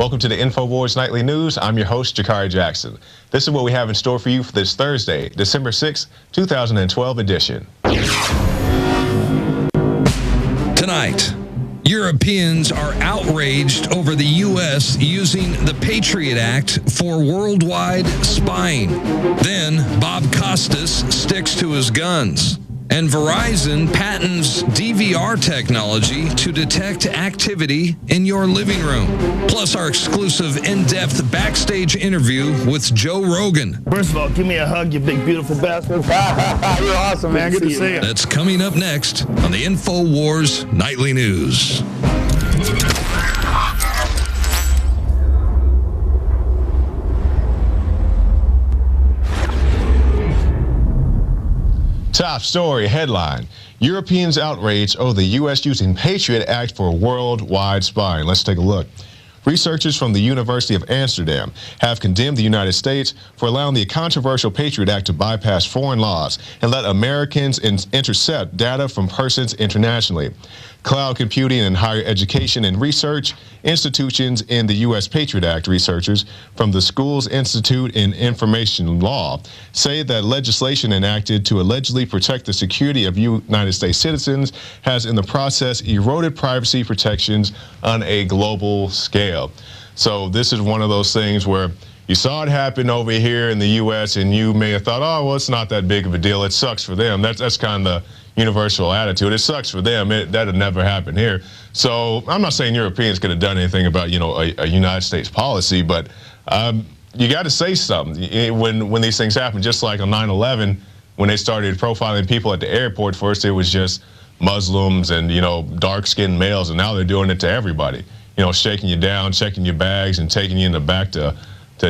Welcome to the INFOWARS Nightly News. I'm your host, Jakari Jackson. This is what we have in store for you for this Thursday, December 6th, 2012 edition. Tonight, Europeans are outraged over the U.S. using the Patriot Act for worldwide spying. Then, Bob Costas sticks to his guns. And Verizon patents DVR technology to detect activity in your living room. Plus our exclusive in-depth backstage interview with Joe Rogan. First of all, give me a hug, you big, beautiful bastard. You're awesome, man. Good to see you. That's coming up next on the INFOWARS Nightly News. Top story headline: Europeans outraged over the U.S. using Patriot Act for worldwide spying. Let's take a look. Researchers from the University of Amsterdam have condemned the United States for allowing the controversial Patriot Act to bypass foreign laws and let Americans intercept data from persons internationally. Cloud computing and higher education and research institutions in the U.S. Patriot Act researchers from the Schools Institute in Information Law say that legislation enacted to allegedly protect the security of United States citizens has in the process eroded privacy protections on a global scale. So this is one of those things where you saw it happen over here in the U.S. and you may have thought, oh, well, it's not that big of a deal. It sucks for them. That's kind of the universal attitude. It sucks for them. That'd never happen here. So I'm not saying Europeans could have done anything about, you know, a United States policy, but you got to say something when these things happen. Just like on 9/11, when they started profiling people at the airport, first it was just Muslims and, you know, dark-skinned males, and now they're doing it to everybody. You know, shaking you down, checking your bags, and taking you in the back to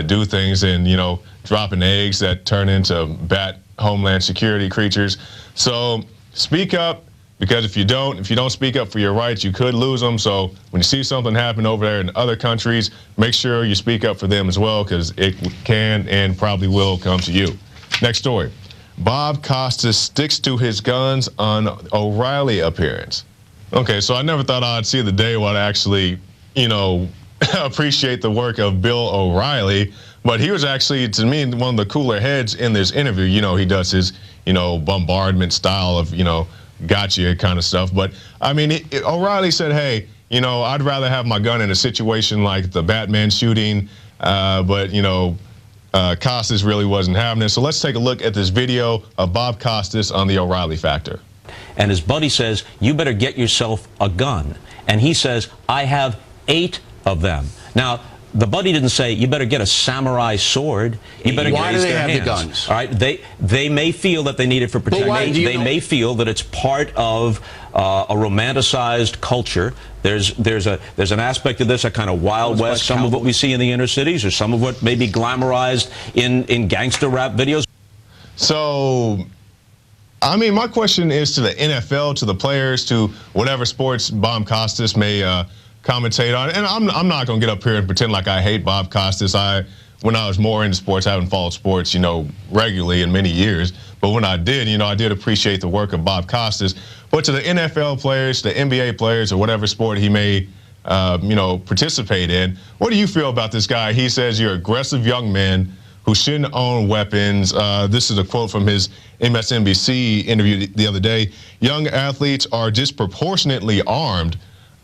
do things, and, you know, dropping eggs that turn into bat homeland security creatures. So speak up, because if you don't speak up for your rights, you could lose them. So when you see something happen over there in other countries, make sure you speak up for them as well, because it can and probably will come to you. Next story: Bob Costas sticks to his guns on O'Reilly appearance. Okay, so I never thought I'd see the day where I'd actually, you know, appreciate the work of Bill O'Reilly, but he was actually, to me, one of the cooler heads in this interview. You know, he does his, you know, bombardment style of, you know, gotcha kind of stuff. But I mean, O'Reilly said, hey, you know, I'd rather have my gun in a situation like the Batman shooting, but, you know, Costas really wasn't having it. So let's take a look at this video of Bob Costas on the O'Reilly factor. And his buddy says, you better get yourself a gun. And he says, I have 8 of them. Now, the buddy didn't say, you better get a samurai sword. You better why do they their have hands. the guns? All right, they may feel that they need it for protection. They may feel that it's part of a romanticized culture. There's an aspect of this, a kind of Wild West. Some of what we see in the inner cities, or some of what may be glamorized in gangster rap videos. So, I mean, my question is to the NFL, to the players, to whatever sports Bob Costas may commentate on. And I'm not going to get up here and pretend like I hate Bob Costas. When I was more into sports, I haven't followed sports, you know, regularly in many years. But when I did, you know, I did appreciate the work of Bob Costas. But to the NFL players, the NBA players, or whatever sport he may, you know, participate in, what do you feel about this guy? He says you're aggressive young men who shouldn't own weapons. This is a quote from his MSNBC interview the other day. Young athletes are disproportionately armed.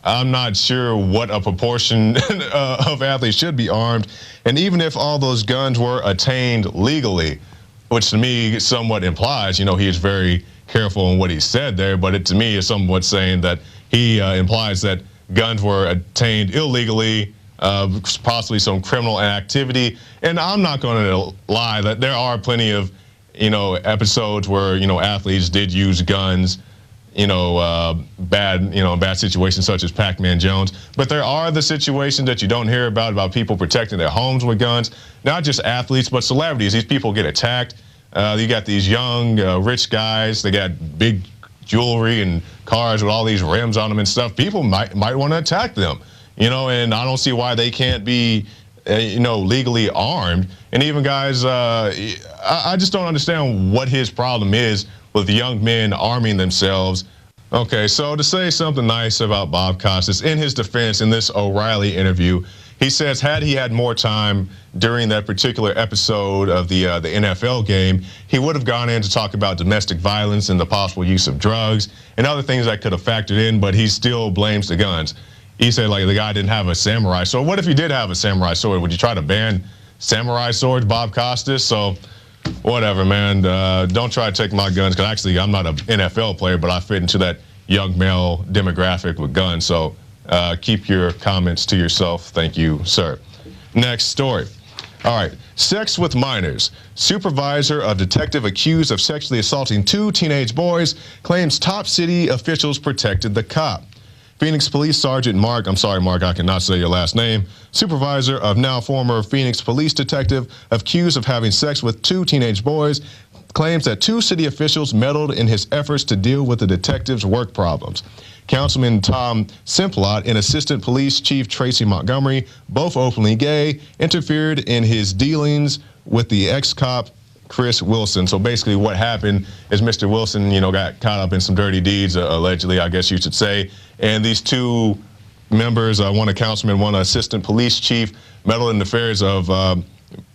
I'm not sure what a proportion of athletes should be armed. And even if all those guns were attained legally, which to me somewhat implies, you know, he is very careful in what he said there, but it to me is somewhat saying that he implies that guns were attained illegally, possibly some criminal activity. And I'm not going to lie that there are plenty of, you know, episodes where, you know, athletes did use guns, you know, bad situations such as Pac-Man Jones. But there are the situations that you don't hear about people protecting their homes with guns. Not just athletes, but celebrities. These people get attacked. You got these young, rich guys. They got big jewelry and cars with all these rims on them and stuff. People might want to attack them, you know, and I don't see why they can't be, you know, legally armed. And even guys, I just don't understand what his problem is with young men arming themselves. Okay, so to say something nice about Bob Costas, in his defense in this O'Reilly interview, He says had he had more time during that particular episode of the NFL game, he would have gone in to talk about domestic violence and the possible use of drugs and other things that could have factored in, but he still blames the guns. He said, like, the guy didn't have a samurai sword. What if he did have a samurai sword? Would you try to ban samurai swords, Bob Costas? So whatever, man. Don't try to take my guns, because actually I'm not an NFL player, but I fit into that young male demographic with guns. So keep your comments to yourself. Thank you, sir. Next story. All right. Sex with minors. Supervisor of detective accused of sexually assaulting 2 teenage boys claims top city officials protected the cop. Phoenix Police Sergeant Mark, I'm sorry, Mark, I cannot say your last name, supervisor of now former Phoenix police detective accused of having sex with 2 teenage boys, claims that 2 city officials meddled in his efforts to deal with the detective's work problems. Councilman Tom Simplot and Assistant Police Chief Tracy Montgomery, both openly gay, interfered in his dealings with the ex-cop Chris Wilson. So basically what happened is Mr. Wilson, got caught up in some dirty deeds, allegedly, I guess you should say. And these 2 members, one a councilman, one assistant police chief, meddled in the affairs of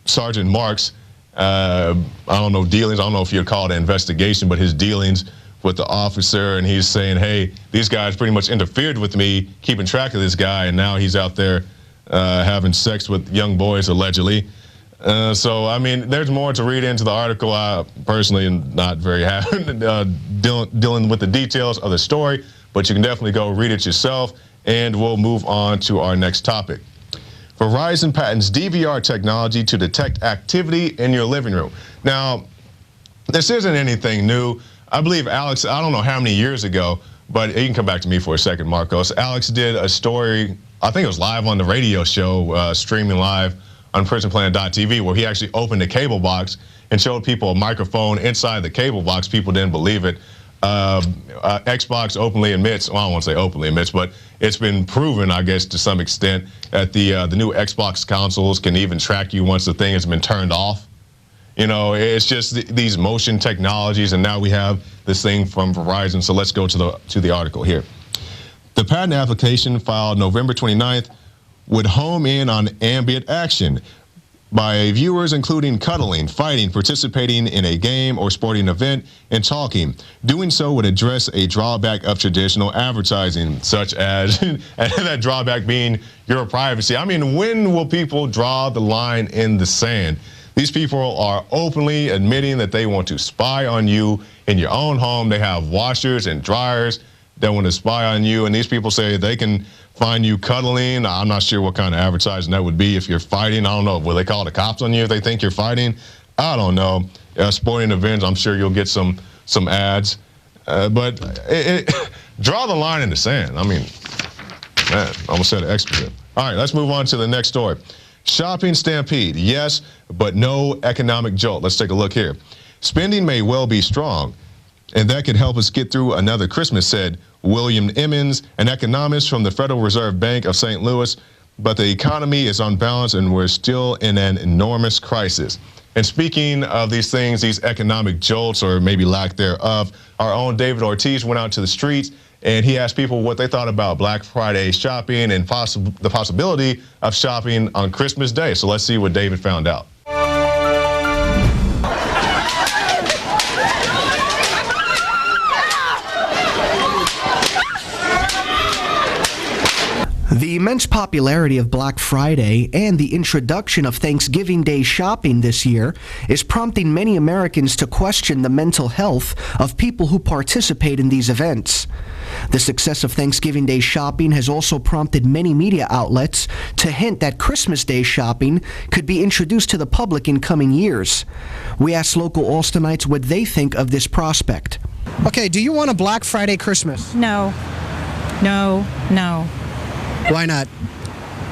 Sergeant Marks, I don't know, dealings, I don't know if you'd call it an investigation, but his dealings with the officer, and he's saying, hey, these guys pretty much interfered with me, keeping track of this guy, and now he's out there having sex with young boys, allegedly. So, I mean, there's more to read into the article. I personally am not very happy dealing with the details of the story, but you can definitely go read it yourself, and we'll move on to our next topic. Verizon patents DVR technology to detect activity in your living room. Now, this isn't anything new. I believe Alex, I don't know how many years ago, but you can come back to me for a second, Marcos. Alex did a story, I think it was live on the radio show, streaming live on PrisonPlanet.tv, where he actually opened a cable box and showed people a microphone inside the cable box. People didn't believe it. Xbox openly admits, well, I don't want to say openly admits, but it's been proven, I guess, to some extent, that the new Xbox consoles can even track you once the thing has been turned off. It's just these motion technologies, and now we have this thing from Verizon. So let's go to the article here. The patent application filed November 29th would home in on ambient action by viewers, including cuddling, fighting, participating in a game or sporting event, and talking. Doing so would address a drawback of traditional advertising, such as, and that drawback being your privacy. I mean, when will people draw the line in the sand? These people are openly admitting that they want to spy on you in your own home. They have washers and dryers that want to spy on you, and these people say they can find you cuddling. I'm not sure what kind of advertising that would be if you're fighting. I don't know. Will they call the cops on you if they think you're fighting? I don't know. Sporting events, I'm sure you'll get some ads. But draw the line in the sand. I mean, man, I almost said an expletive. All right, let's move on to the next story. Shopping stampede, yes, but no economic jolt. Let's take a look here. Spending may well be strong, and that could help us get through another Christmas, said William Emmons, an economist from the Federal Reserve Bank of St. Louis. But the economy is unbalanced, and we're still in an enormous crisis. And speaking of these things, these economic jolts, or maybe lack thereof, our own David Ortiz went out to the streets, and he asked people what they thought about Black Friday shopping and the possibility of shopping on Christmas Day. So let's see what David found out. The immense popularity of Black Friday and the introduction of Thanksgiving Day shopping this year is prompting many Americans to question the mental health of people who participate in these events. The success of Thanksgiving Day shopping has also prompted many media outlets to hint that Christmas Day shopping could be introduced to the public in coming years. We asked local Austinites what they think of this prospect. Okay, do you want a Black Friday Christmas? No. No. No. Why not?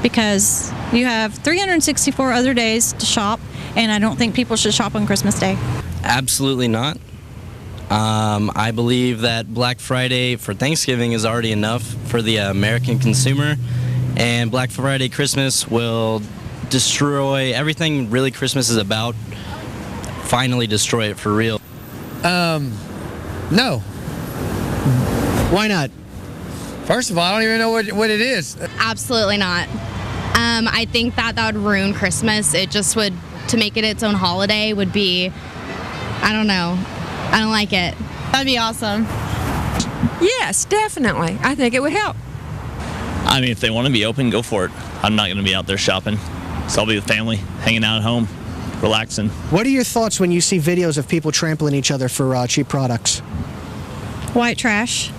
Because you have 364 other days to shop, and I don't think people should shop on Christmas Day. Absolutely not. I believe that Black Friday for Thanksgiving is already enough for the American consumer, and Black Friday Christmas will destroy everything really Christmas is about, finally destroy it for real. No. Why not? First of all, I don't even know what it is. Absolutely not. I think that would ruin Christmas. It just would, to make it its own holiday would be, I don't know. I don't like it. That'd be awesome. Yes, definitely. I think it would help. I mean, if they want to be open, go for it. I'm not going to be out there shopping. So I'll be with family, hanging out at home, relaxing. What are your thoughts when you see videos of people trampling each other for cheap products? White trash.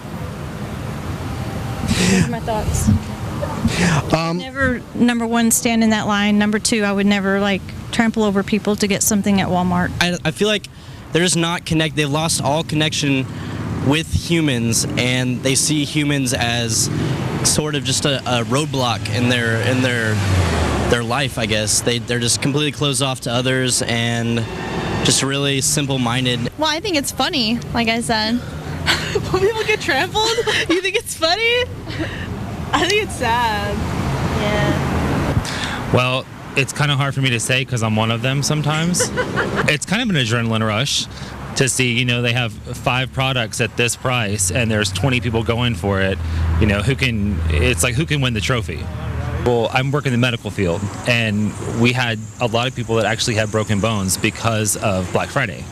Those are my thoughts. Never, number one, stand in that line. Number two, I would never trample over people to get something at Walmart. I feel like they're just not connect. They've lost all connection with humans, and they see humans as sort of just a roadblock in their life. I guess they're just completely closed off to others and just really simple-minded. Well, I think it's funny, like I said. When people get trampled, you think it's funny? I think it's sad. Yeah. Well, it's kind of hard for me to say because I'm one of them sometimes. It's kind of an adrenaline rush to see, they have 5 products at this price and there's 20 people going for it. Who can win the trophy? Well, I'm working in the medical field, and we had a lot of people that actually had broken bones because of Black Friday.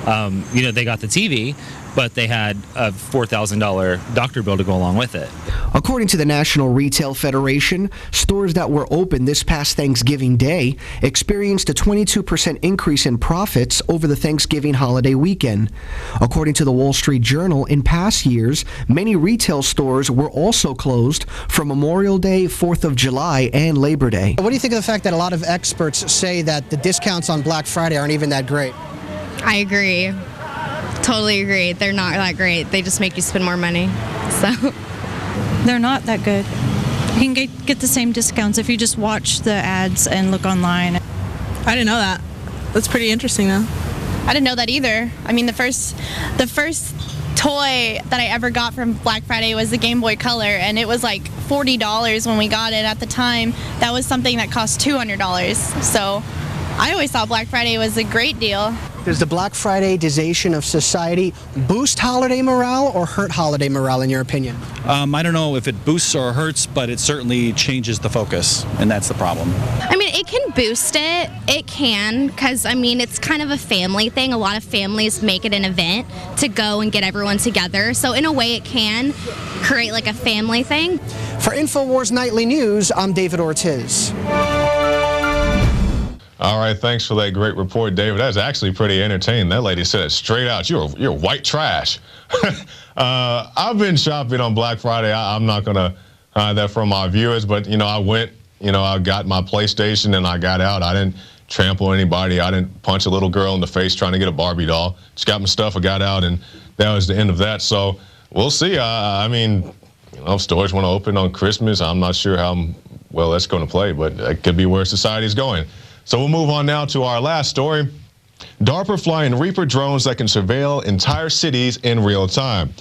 They got the TV, but they had a $4,000 doctor bill to go along with it. According to the National Retail Federation, stores that were open this past Thanksgiving Day experienced a 22% increase in profits over the Thanksgiving holiday weekend. According to the Wall Street Journal, in past years, many retail stores were also closed for Memorial Day, 4th of July, and Labor Day. What do you think of the fact that a lot of experts say that the discounts on Black Friday aren't even that great? I agree. Totally agree. They're not that great. They just make you spend more money. So they're not that good. You can get the same discounts if you just watch the ads and look online. I didn't know that. That's pretty interesting, though. I didn't know that either. I mean, the first toy that I ever got from Black Friday was the Game Boy Color, and it was like $40 when we got it at the time. That was something that cost $200. So I always thought Black Friday was a great deal. Does the Black Friday-ization of society boost holiday morale or hurt holiday morale, in your opinion? I don't know if it boosts or hurts, but it certainly changes the focus, and that's the problem. I mean, it can boost it. It can, because, I mean, it's kind of a family thing. A lot of families make it an event to go and get everyone together. So in a way, it can create like a family thing. For INFOWARS Nightly News, I'm David Ortiz. All right, thanks for that great report, David. That's actually pretty entertaining. That lady said it straight out. You're white trash. I've been shopping on Black Friday. I'm not going to hide that from our viewers, but, I went, I got my PlayStation and I got out. I didn't trample anybody. I didn't punch a little girl in the face trying to get a Barbie doll. Just got my stuff. I got out, and that was the end of that. So we'll see. I mean, if stores want to open on Christmas, I'm not sure how well that's going to play, but it could be where society's going. So we'll move on now to our last story. DARPA flying Reaper drones that can surveil entire cities in real time.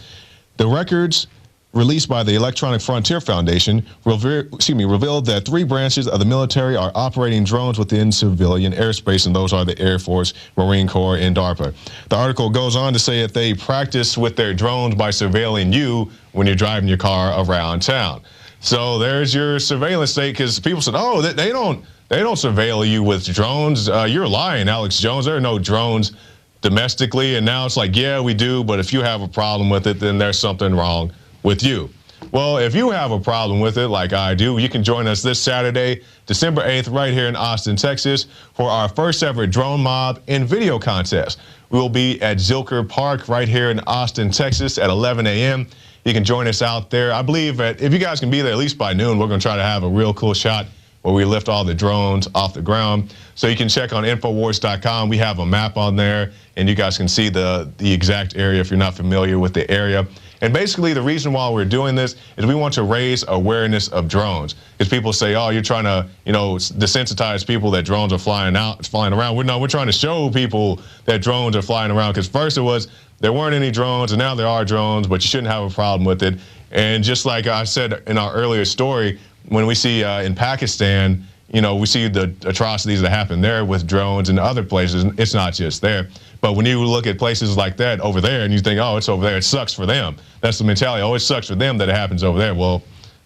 The records released by the Electronic Frontier Foundation revealed that 3 branches of the military are operating drones within civilian airspace, and those are the Air Force, Marine Corps, and DARPA. The article goes on to say that they practice with their drones by surveilling you when you're driving your car around town. So there's your surveillance state, because people said, oh, they don't surveil you with drones. You're lying, Alex Jones. There are no drones domestically. And now it's like, yeah, we do. But if you have a problem with it, then there's something wrong with you. Well, if you have a problem with it, like I do, you can join us this Saturday, December 8th, right here in Austin, Texas, for our first ever drone mob and video contest. We will be at Zilker Park right here in Austin, Texas at 11 a.m. You can join us out there. I believe that if you guys can be there at least by noon, we're going to try to have a real cool shot where we lift all the drones off the ground. So you can check on INFOWARS.com. We have a map on there, and you guys can see the exact area if you're not familiar with the area. And basically, the reason why we're doing this is we want to raise awareness of drones. Because people say, oh, you're trying to, desensitize people that drones are flying around. We're trying to show people that drones are flying around. Because first it was, there weren't any drones, and now there are drones, but you shouldn't have a problem with it. And just like I said in our earlier story, when we see in Pakistan, we see the atrocities that happen there with drones and other places. It's not just there. But when you look at places like that over there and you think, oh, it's over there, it sucks for them. That's the mentality. Oh, it sucks for them that it happens over there. Well,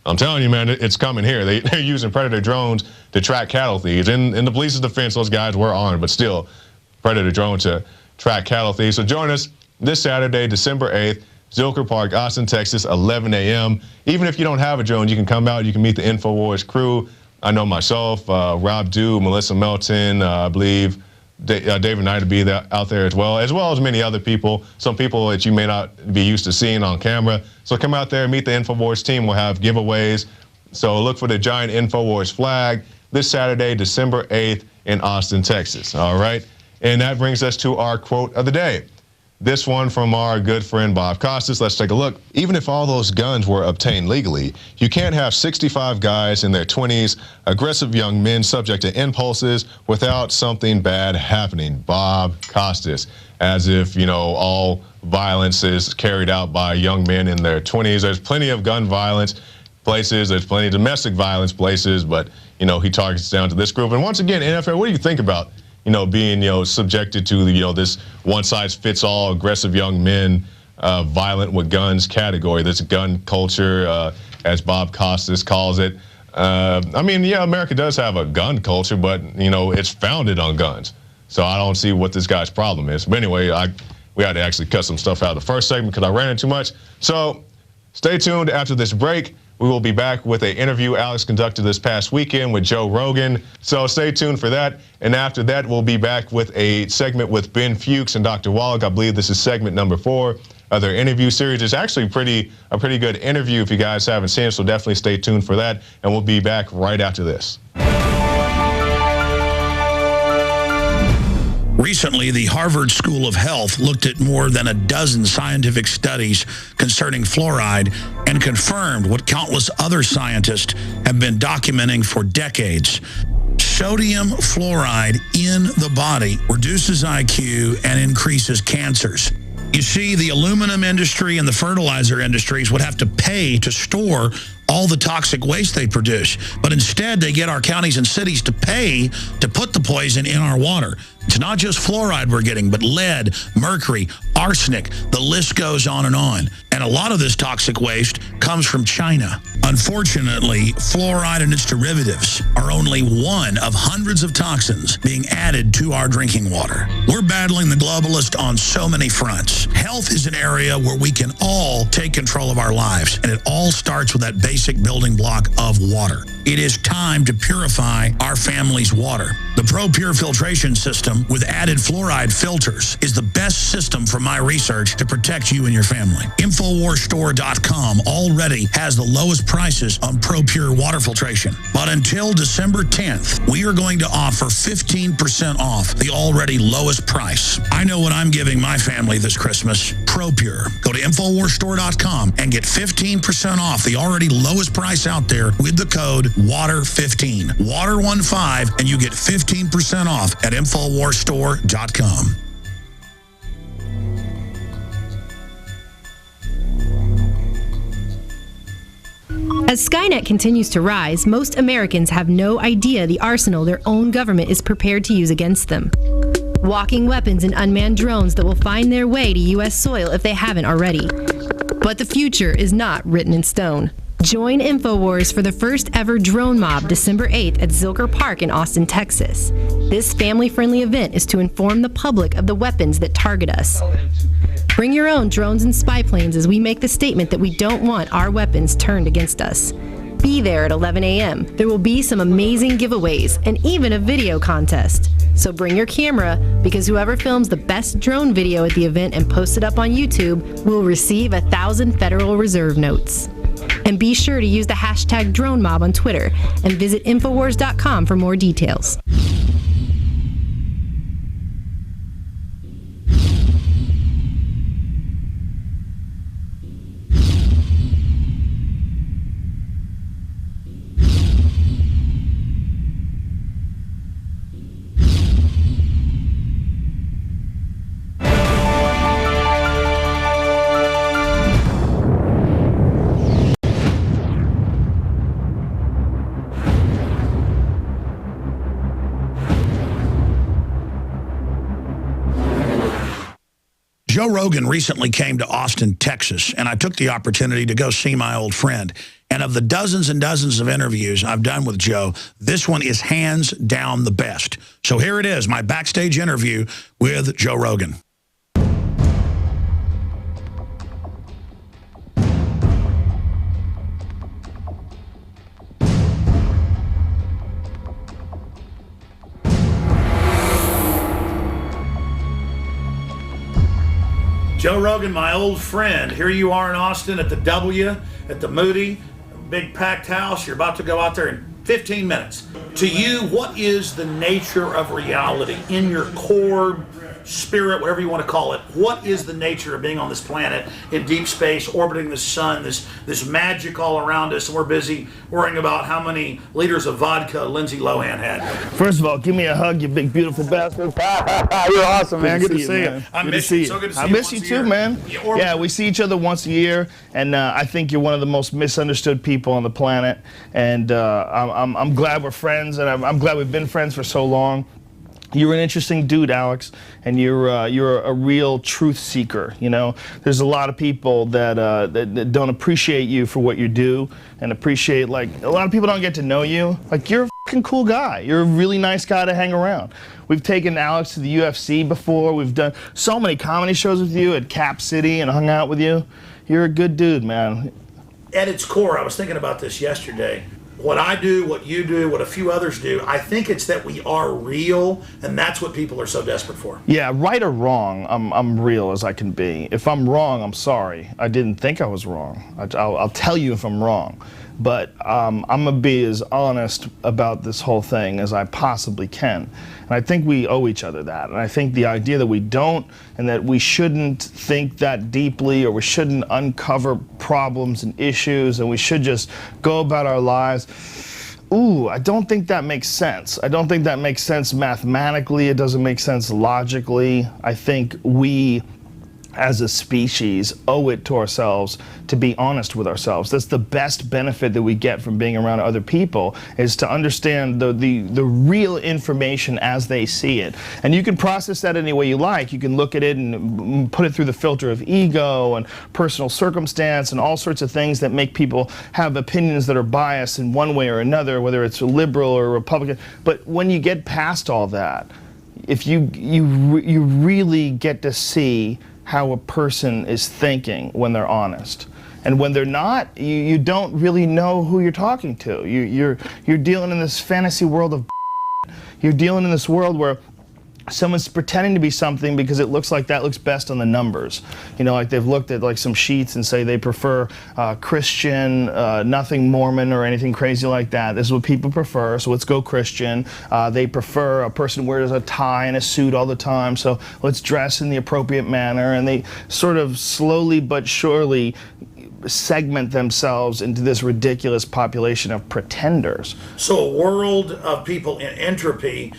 I'm telling you, man, it's coming here. They're using Predator drones to track cattle thieves. In the police's defense, those guys were armed, but still, Predator drone to track cattle thieves. So join us this Saturday, December 8th, Zilker Park, Austin, Texas, 11 a.m. Even if you don't have a drone, you can come out. You can meet the INFOWARS crew. I know myself, Rob Dew, Melissa Melton, I believe David Knight will be out there as well as many other people, some people that you may not be used to seeing on camera. So come out there, meet the INFOWARS team. We'll have giveaways. So look for the giant INFOWARS flag this Saturday, December 8th in Austin, Texas. All right. And that brings us to our quote of the day. This one from our good friend Bob Costas. Let's take a look. Even if all those guns were obtained legally, you can't have 65 guys in their 20s, aggressive young men subject to impulses without something bad happening. Bob Costas. As if, you know, all violence is carried out by young men in their 20s. There's plenty of gun violence places. There's plenty of domestic violence places. But, you know, he targets down to this group. And once again, NFL, what do you think about, you know, being, you know, subjected to, you know, this one-size-fits-all aggressive young men, violent with guns category, this gun culture, as Bob Costas calls it. I mean, yeah, America does have a gun culture, but, you know, it's founded on guns. So I don't see what this guy's problem is. But anyway, we had to actually cut some stuff out of the first segment because I ran in too much. So stay tuned after this break. We will be back with an interview Alex conducted this past weekend with Joe Rogan. So stay tuned for that. And after that, we'll be back with a segment with Ben Fuchs and Dr. Wallach. I believe this is segment number 4 of their interview series. It's actually a pretty good interview if you guys haven't seen it. So definitely stay tuned for that. And we'll be back right after this. Recently, the Harvard School of Health looked at more than a dozen scientific studies concerning fluoride and confirmed what countless other scientists have been documenting for decades. Sodium fluoride in the body reduces IQ and increases cancers. You see, the aluminum industry and the fertilizer industries would have to pay to store all the toxic waste they produce. But instead, they get our counties and cities to pay to put the poison in our water. It's not just fluoride we're getting, but lead, mercury, arsenic, the list goes on and on. And a lot of this toxic waste comes from China. Unfortunately, fluoride and its derivatives are only one of hundreds of toxins being added to our drinking water. We're battling the globalist on so many fronts. Health is an area where we can all take control of our lives, and it all starts with that basic building block of water. It is time to purify our family's water. The ProPure filtration system with added fluoride filters is the best system from my research to protect you and your family. InfoWarsStore.com already has the lowest prices on ProPure water filtration. But until December 10th, we are going to offer 15% off the already lowest price. I know what I'm giving my family this Christmas. ProPure. Go to InfoWarsStore.com and get 15% off the already lowest price out there with the code WATER15. WATER15, and you get 15% off at InfoWarsStore.com. As Skynet continues to rise, most Americans have no idea the arsenal their own government is prepared to use against them. Walking weapons and unmanned drones that will find their way to U.S. soil if they haven't already. But the future is not written in stone. Join InfoWars for the first ever drone mob December 8th at Zilker Park in Austin, Texas. This family-friendly event is to inform the public of the weapons that target us. Bring your own drones and spy planes as we make the statement that we don't want our weapons turned against us. Be there at 11 a.m. There will be some amazing giveaways and even a video contest. So bring your camera, because whoever films the best drone video at the event and posts it up on YouTube will receive 1,000 Federal Reserve notes. And be sure to use the hashtag DroneMob on Twitter and visit Infowars.com for more details. Joe Rogan recently came to Austin, Texas, and I took the opportunity to go see my old friend. And of the dozens and dozens of interviews I've done with Joe, this one is hands down the best. So here it is, my backstage interview with Joe Rogan. Joe Rogan, my old friend. Here you are in Austin at the W, at the Moody, big packed house. You're about to go out there in 15 minutes. To you, what is the nature of reality in your core spirit, whatever you want to call it? What is the nature of being on this planet in deep space, orbiting the sun, this magic all around us, and we're busy worrying about how many liters of vodka Lindsay Lohan had? First of all, give me a hug, you big beautiful bastard. You're awesome, man. Good to see you. I miss you. So good to see you. I miss you too, man. Yeah, we see each other once a year, and I think you're one of the most misunderstood people on the planet. And I'm glad we're friends, and I'm glad we've been friends for so long. You're an interesting dude, Alex, and you're a real truth seeker. You know, there's a lot of people that don't appreciate you for what you do, and appreciate, like, a lot of people don't get to know you. Like, you're a fucking cool guy. You're a really nice guy to hang around. We've taken Alex to the UFC before. We've done so many comedy shows with you at Cap City and hung out with you. You're a good dude, man. At its core, I was thinking about this yesterday. What I do, what you do, what a few others do, I think it's that we are real, and that's what people are so desperate for. Yeah, right or wrong, I'm real as I can be. If I'm wrong, I'm sorry. I didn't think I was wrong. I'll tell you if I'm wrong. But I'm going to be as honest about this whole thing as I possibly can. And I think we owe each other that. And I think the idea that we don't, and that we shouldn't think that deeply, or we shouldn't uncover problems and issues, and we should just go about our lives, ooh, I don't think that makes sense. I don't think that makes sense mathematically. It doesn't make sense logically. I think we, as a species, owe it to ourselves to be honest with ourselves. That's the best benefit that we get from being around other people, is to understand the real information as they see it. And you can process that any way you like. You can look at it and put it through the filter of ego and personal circumstance and all sorts of things that make people have opinions that are biased in one way or another, whether it's a liberal or a Republican. But when you get past all that, if you really get to see how a person is thinking when they're honest. And when they're not, you don't really know who you're talking to. You're dealing in this fantasy world of you're dealing in this world where someone's pretending to be something because it looks like that looks best on the numbers. You know, like they've looked at like some sheets and say they prefer Christian, nothing Mormon or anything crazy like that. This is what people prefer, so let's go Christian. They prefer a person who wears a tie and a suit all the time, so let's dress in the appropriate manner. And they sort of slowly but surely segment themselves into this ridiculous population of pretenders. So a world of people in entropy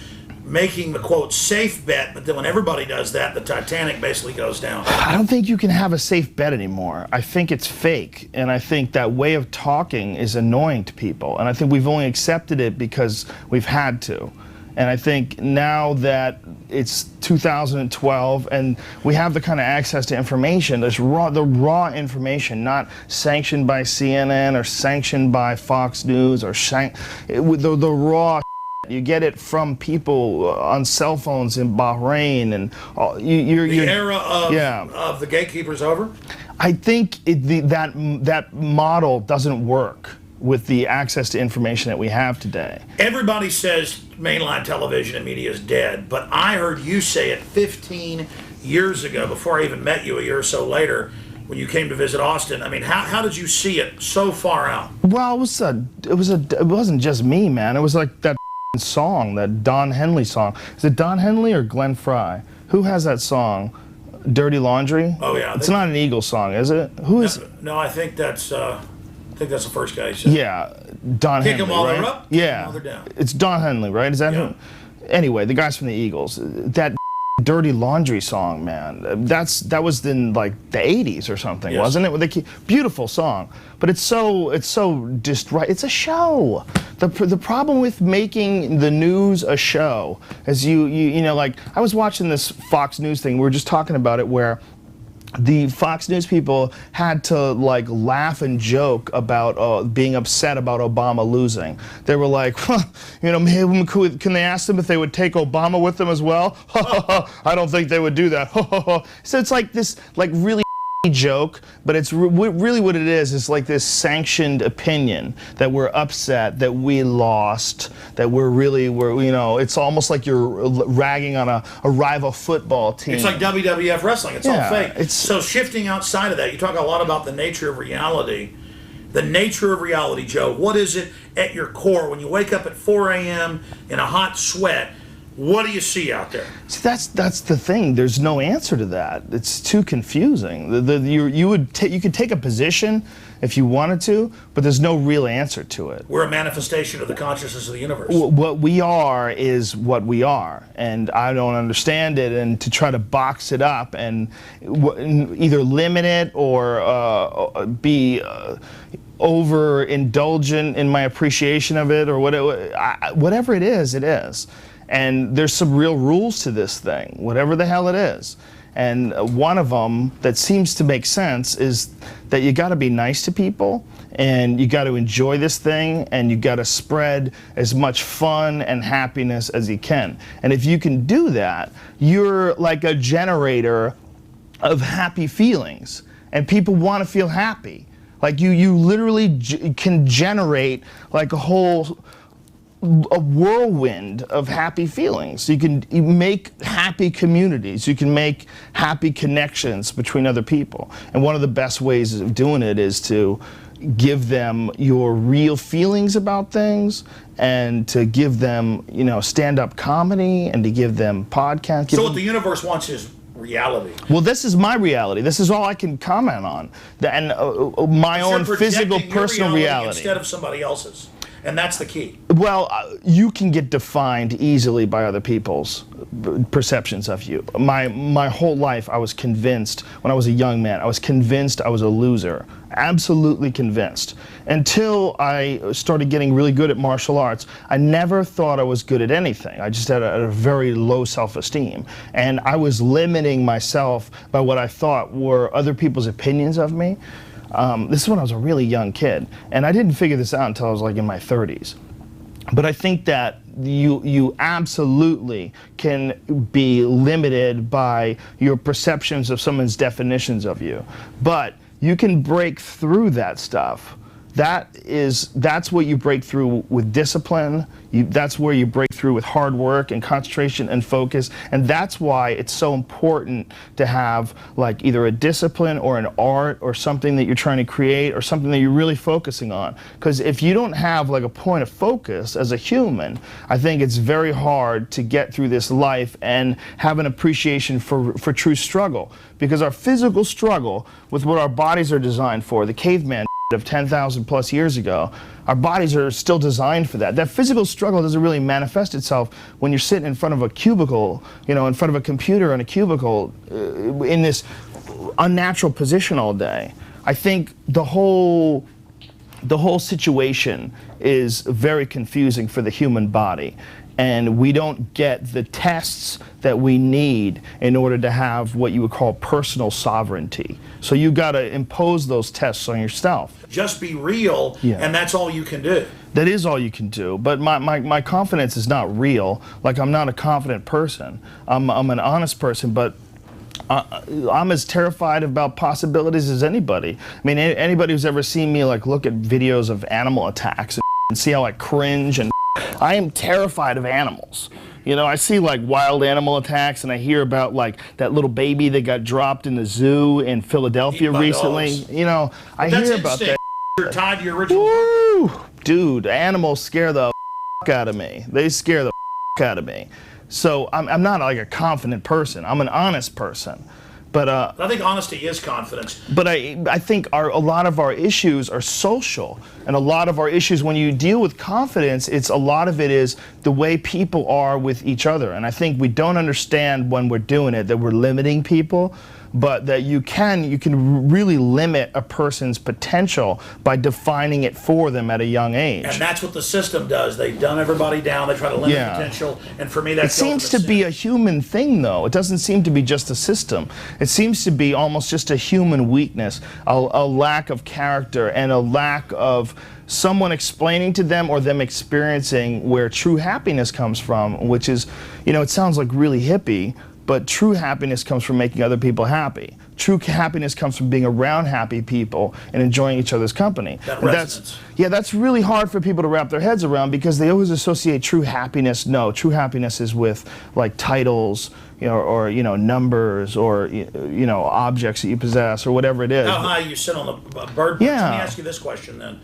making the, quote, safe bet, but then when everybody does that, the Titanic basically goes down. I don't think you can have a safe bet anymore. I think it's fake, and I think that way of talking is annoying to people, and I think we've only accepted it because we've had to. And I think now that it's 2012 and we have the kind of access to information, the raw information, not sanctioned by CNN or sanctioned by Fox News or the raw. You get it from people on cell phones in Bahrain, and the era of the gatekeepers over. I think that model doesn't work with the access to information that we have today. Everybody says mainline television and media is dead, but I heard you say it 15 years ago, before I even met you a year or so later, when you came to visit Austin. I mean, how did you see it so far out? Well, it wasn't just me, man. It was like that song, that Don Henley song. Is it Don Henley or Glenn Frey? Who has that song? Dirty Laundry? Oh yeah. It's not an Eagles song, is it? Who is? No, I think that's the first guy. Yeah, Don Henley. Kick them all right? up. Yeah, it's Don Henley, right? Is that who? Anyway, the guys from the Eagles. That Dirty Laundry song, man. That was in like the 80s or something, yes. Wasn't it? Beautiful song, but it's so just right. It's a show. The problem with making the news a show is you know, like I was watching this Fox News thing. We were just talking about it, where the Fox News people had to like laugh and joke about being upset about Obama losing. They were like, huh, you know, maybe can they ask them if they would take Obama with them as well? I don't think they would do that. So it's like this like really joke, but it's really what it is like this sanctioned opinion that we're upset that we lost, that we're you know, it's almost like you're ragging on a rival football team. It's like WWF wrestling. It's all fake. So shifting outside of that, you talk a lot about the nature of reality. The nature of reality, Joe. What is it at your core when you wake up at 4 a.m. in a hot sweat? What do you see out there? See, that's the thing. There's no answer to that. It's too confusing. You could take a position if you wanted to, but there's no real answer to it. We're a manifestation of the consciousness of the universe. What we are is what we are, and I don't understand it. And to try to box it up and either limit it or be overindulgent in my appreciation of it, or whatever it is, it is. And there's some real rules to this thing, whatever the hell it is. And one of them that seems to make sense is that you got to be nice to people, and you got to enjoy this thing, and you got to spread as much fun and happiness as you can. And if you can do that, you're like a generator of happy feelings, and people want to feel happy. Like you literally can generate like a whirlwind of happy feelings. You can make happy communities. You can make happy connections between other people. And one of the best ways of doing it is to give them your real feelings about things, and to give them, you know, stand-up comedy, and to give them podcasts. So what the universe wants is reality. Well, this is my reality. This is all I can comment on. And my own physical, personal reality. Instead of somebody else's. And that's the key. Well, you can get defined easily by other people's perceptions of you. My whole life, I was convinced, when I was a young man, I was convinced I was a loser. Absolutely convinced. Until I started getting really good at martial arts, I never thought I was good at anything. I just had a very low self-esteem. And I was limiting myself by what I thought were other people's opinions of me. This is when I was a really young kid, and I didn't figure this out until I was like in my 30s. But I think that you absolutely can be limited by your perceptions of someone's definitions of you. But you can break through that stuff. That's what you break through with discipline. That's where you break through with hard work and concentration and focus. And that's why it's so important to have like either a discipline or an art or something that you're trying to create or something that you're really focusing on. Because if you don't have like a point of focus as a human, I think it's very hard to get through this life and have an appreciation for true struggle. Because our physical struggle with what our bodies are designed for, the caveman of 10,000 plus years ago, our bodies are still designed for that. That physical struggle doesn't really manifest itself when you're sitting in front of a cubicle, you know, in front of a computer in a cubicle, in this unnatural position all day. I think the whole situation is very confusing for the human body. And we don't get the tests that we need in order to have what you would call personal sovereignty. So you got to impose those tests on yourself. Just be real, and that's all you can do. That is all you can do. But my confidence is not real. Like, I'm not a confident person. I'm an honest person, but I'm as terrified about possibilities as anybody. I mean, anybody who's ever seen me like look at videos of animal attacks and see how I cringe, and I am terrified of animals. You know, I see like wild animal attacks, and I hear about like that little baby that got dropped in the zoo in Philadelphia recently. Dogs. You know, I hear about that. You're tied to your original. Woo! Dude, animals scare the out of me. They scare the out of me. So I'm not like a confident person. I'm an honest person. But I think honesty is confidence. But I think a lot of our issues are social, and a lot of our issues, when you deal with confidence, a lot of it is the way people are with each other. And I think we don't understand when we're doing it that we're limiting people. but that you can really limit a person's potential by defining it for them at a young age. And that's what the system does. They dumb everybody down. They try to limit potential. And for me, that's it seems to be a human thing, though. It doesn't seem to be just a system. It seems to be almost just a human weakness, a lack of character, and a lack of someone explaining to them or them experiencing where true happiness comes from, which is, you know, it sounds like really hippie, but true happiness comes from making other people happy. True happiness comes from being around happy people and enjoying each other's company. That's really hard for people to wrap their heads around, because they always associate true happiness. No, true happiness is with like titles, you know, or you know, numbers, or you know, objects that you possess, or whatever it is. How high you sit on the bird. Yeah. Let me ask you this question then.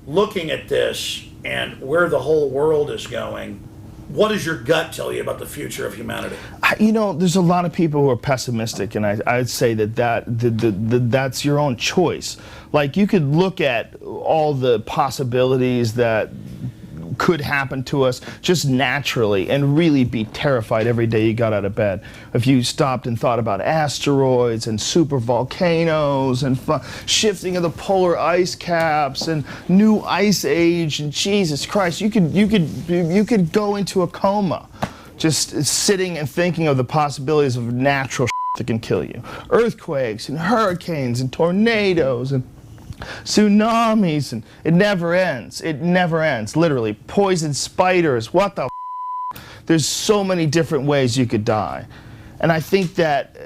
Looking at this and where the whole world is going, what does your gut tell you about the future of humanity? You know, there's a lot of people who are pessimistic, and I'd say that's your own choice. Like, you could look at all the possibilities that could happen to us just naturally and really be terrified every day you got out of bed. If you stopped and thought about asteroids and super volcanoes and shifting of the polar ice caps and new ice age, and Jesus Christ, you could go into a coma just sitting and thinking of the possibilities of natural that can kill you. Earthquakes and hurricanes and tornadoes and tsunamis, and it never ends. It never ends. Literally, poison spiders. What the? There's so many different ways you could die, and I think that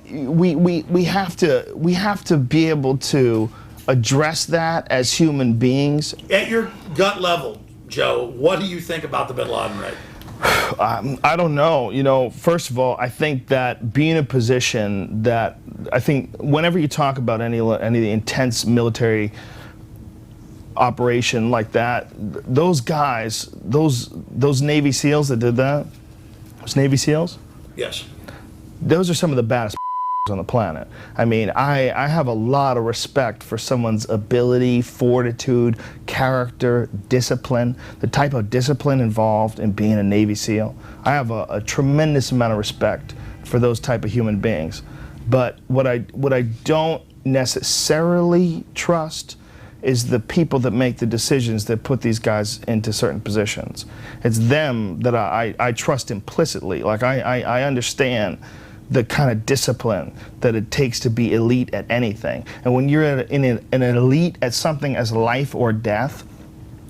we have to be able to address that as human beings. At your gut level, Joe, what do you think about the Bin Laden raid? I don't know. You know, first of all, I think that being in a position that, I think whenever you talk about any intense military operation like that, those guys, those Navy SEALs that did that, those Navy SEALs? Yes. Those are some of the baddest on the planet. I mean, I have a lot of respect for someone's ability, fortitude, character, discipline, the type of discipline involved in being a Navy SEAL. I have a tremendous amount of respect for those type of human beings. But what I don't necessarily trust is the people that make the decisions that put these guys into certain positions. It's them that I trust implicitly. Like, I understand the kind of discipline that it takes to be elite at anything. And when you're an elite at something as life or death,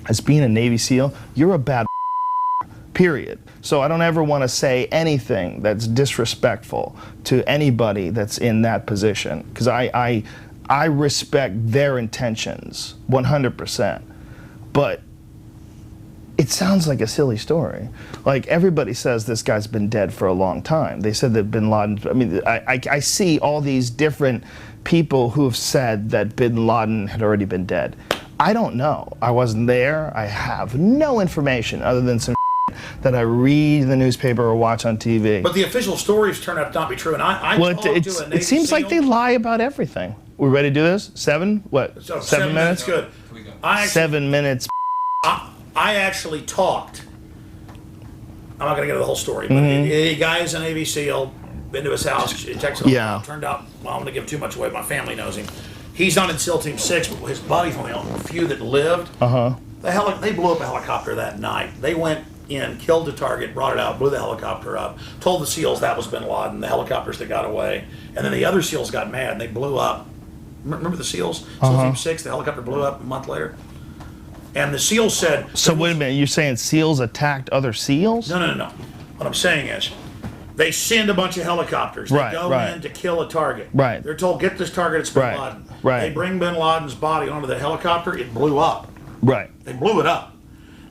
as being a Navy SEAL, you're a bad period. So I don't ever want to say anything that's disrespectful to anybody that's in that position, because I respect their intentions 100%. But it sounds like a silly story. Like, everybody says this guy's been dead for a long time. They said that Bin Laden, I mean, I see all these different people who have said that Bin Laden had already been dead. I don't know. I wasn't there. I have no information other than some that I read in the newspaper or watch on TV. But the official stories turn out to not be true. And it seems like they lie about everything. We ready to do this? 7? What? So 7 minutes? Good. 7 minutes. I actually talked. I'm not going to get into the whole story, but a guy is a Navy SEAL, been to his house, texted him. Yeah. Turned out, well, I'm going to give too much away. My family knows him. He's not in SEAL Team 6, but his buddy's one of the few that lived. They blew up a helicopter that night. They went in, killed the target, brought it out, blew the helicopter up, told the SEALs that was Bin Laden, the helicopters that got away, and then the other SEALs got mad and they blew up. Remember the SEALs? SEAL Team 6, the helicopter blew up a month later. And the SEALs said... So wait a minute, you're saying SEALs attacked other SEALs? No. What I'm saying is, they send a bunch of helicopters. They go in to kill a target. Right. They're told, get this target, it's Bin Laden. They bring Bin Laden's body onto the helicopter, it blew up. They blew it up.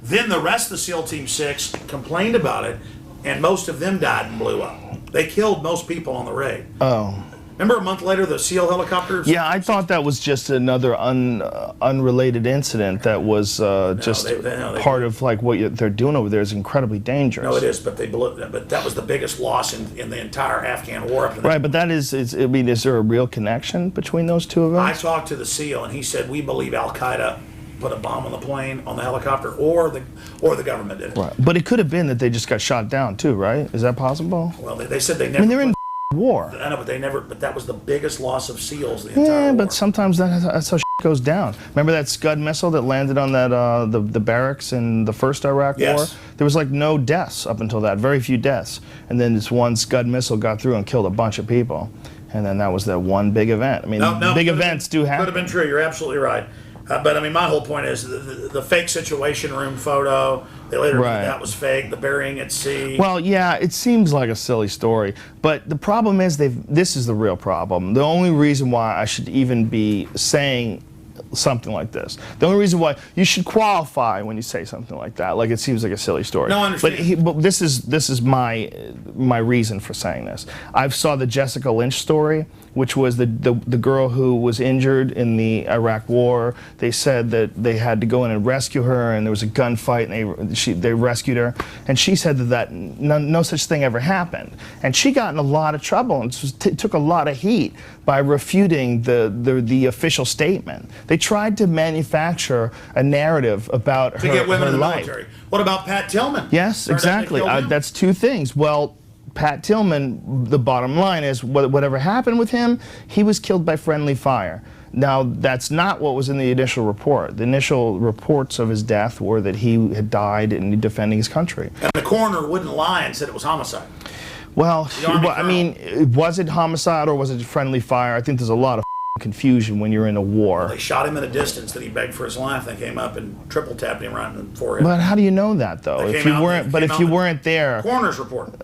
Then the rest of the SEAL Team 6 complained about it, and most of them died and blew up. They killed most people on the raid. Oh. Remember a month later, the SEAL helicopters? Yeah, I thought that was just another unrelated incident that was part of like what they're doing over there is incredibly dangerous. No, it is, but they blew. But that was the biggest loss in the entire Afghan war. Right, but that is I mean, is there a real connection between those two events? I talked to the SEAL, and he said we believe Al Qaeda put a bomb on the plane, on the helicopter, or the government did it. Right, but it could have been that they just got shot down too, right? Is that possible? Well, they said they never. I mean, they're in war. I know, but that was the biggest loss of SEALs the entire Yeah, war. but sometimes that's how goes down. Remember that Scud missile that landed on that the barracks in the first Iraq war? There was like no deaths up until that, very few deaths. And then this one Scud missile got through and killed a bunch of people. And then that was that one big event. I mean, big events do happen. Could have been true. You're absolutely right. But I mean, my whole point is the fake Situation Room photo. They later admitted that was fake. The burying at sea. Well, yeah, it seems like a silly story, but the problem is this is the real problem. The only reason why I should even be saying something like this, the only reason why you should qualify when you say something like that, like it seems like a silly story. No, I understand. But this is my reason for saying this. I saw the Jessica Lynch story, which was the girl who was injured in the Iraq War. They said that they had to go in and rescue her, and there was a gunfight, and they rescued her. And she said that no such thing ever happened. And she got in a lot of trouble and took a lot of heat by refuting the official statement. They tried to manufacture a narrative about her life. To get women in the military. What about Pat Tillman? Yes, exactly. That's two things. Well, Pat Tillman, the bottom line is whatever happened with him, he was killed by friendly fire. Now, that's not what was in the initial report. The initial reports of his death were that he had died in defending his country. And the coroner wouldn't lie and said it was homicide. Well, I mean, was it homicide or was it friendly fire? I think there's a lot of confusion when you're in a war. Well, they shot him at a distance that he begged for his life. They came up and triple tapped him right in the forehead. But how do you know that, though? If you weren't there. Coroner's report.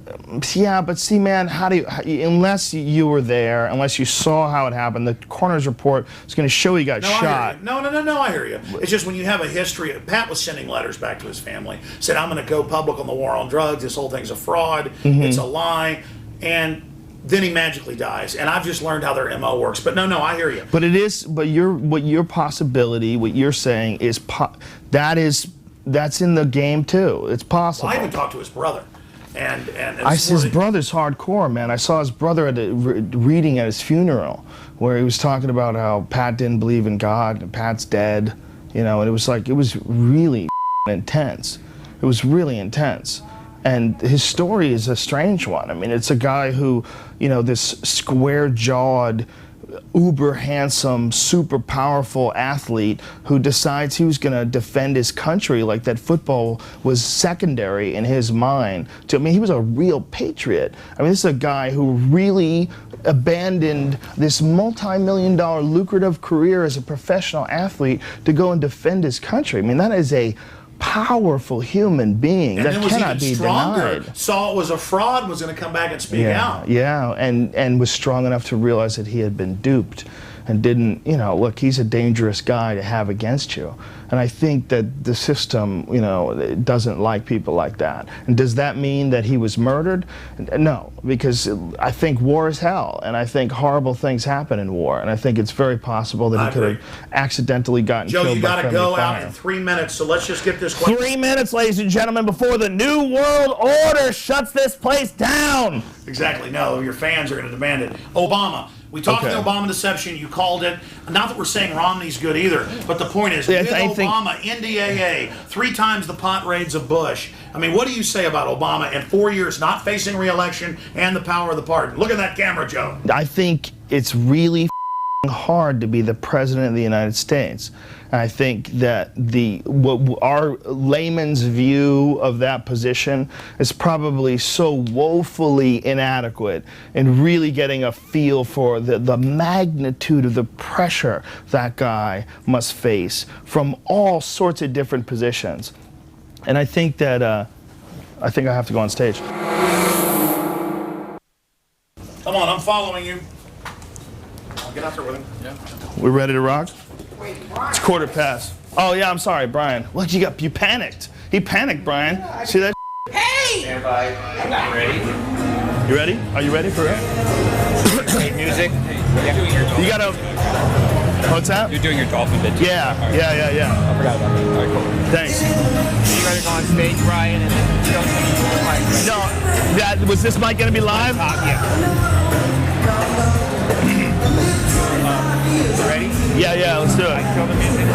Yeah, but see, man, unless you were there, unless you saw how it happened, the coroner's report is going to show you got shot. No, I hear you. It's just when you have a history. Pat was sending letters back to his family, said, I'm going to go public on the war on drugs. This whole thing's a fraud. It's a lie. And then he magically dies, and I've just learned how their MO works. But no, I hear you. But your possibility, what you're saying is that's in the game too. It's possible. Well, I even talked to his brother, and his brother's hardcore, man. I saw his brother at a reading at his funeral, where he was talking about how Pat didn't believe in God and Pat's dead, and it was really intense. It was really intense. And his story is a strange one. I mean, it's a guy who, this square-jawed, uber-handsome, super powerful athlete who decides he was going to defend his country like that football was secondary in his mind. He was a real patriot. I mean, this is a guy who really abandoned this multi-million-dollar lucrative career as a professional athlete to go and defend his country. I mean, that is a powerful human being that cannot be denied. Saw it was a fraud, was going to come back and speak out. Yeah, and was strong enough to realize that he had been duped and didn't, look, he's a dangerous guy to have against you. And I think that the system, doesn't like people like that. And does that mean that he was murdered? No, because I think war is hell, and I think horrible things happen in war, and I think it's very possible that he could have accidentally gotten killed by friendly fire. Joe, you got to go out in 3 minutes, so let's just get this question. 3 minutes, ladies and gentlemen, before the New World Order shuts this place down. Exactly. No, your fans are going to demand it. Obama. We talked about Obama deception. You called it. Not that we're saying Romney's good either, but the point is, with Obama, NDAA, 3 times the pot raids of Bush. I mean, what do you say about Obama in 4 years not facing re-election and the power of the pardon? Look at that camera, Joe. I think it's really hard to be the president of the United States. And I think that our layman's view of that position is probably so woefully inadequate in really getting a feel for the magnitude of the pressure that guy must face from all sorts of different positions. And I think that I have to go on stage. Come on, I'm following you. Get out there with him. Yeah. We ready to rock? It's 15:15. Oh yeah, I'm sorry, Brian. What you panicked. He panicked, Brian. See that? Hey! Stand by. I'm ready. You ready? Are you ready for it? Music. You gotta. What's that? You're doing your dolphin bit. Yeah. I forgot about that. All right, cool. Thanks. You gotta go on stage, Brian, and then No, was this mic gonna be live? Yeah. Ready? Yeah, let's do it. Kill the music.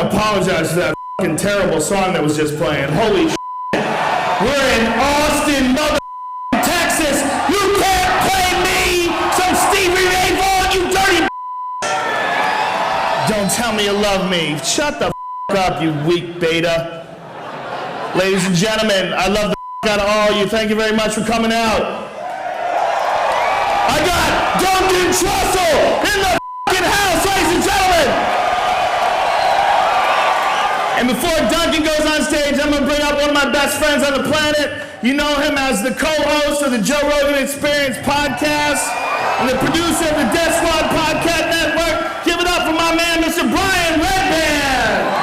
to apologize for that fucking terrible song that was just playing. Holy shit. We're in Austin, mother Texas. You can't play me some Stevie Ray Vaughan, you dirty. Don't tell me you love me. Shut the up, you weak beta. Ladies and gentlemen, I love the out of all of you. Thank you very much for coming out. I got Duncan Trussell in the fucking house, ladies and gentlemen. And before Duncan goes on stage, I'm going to bring up one of my best friends on the planet. You know him as the co-host of the Joe Rogan Experience podcast and the producer of the Death Squad Podcast Network. Give it up for my man, Mr. Brian Redband.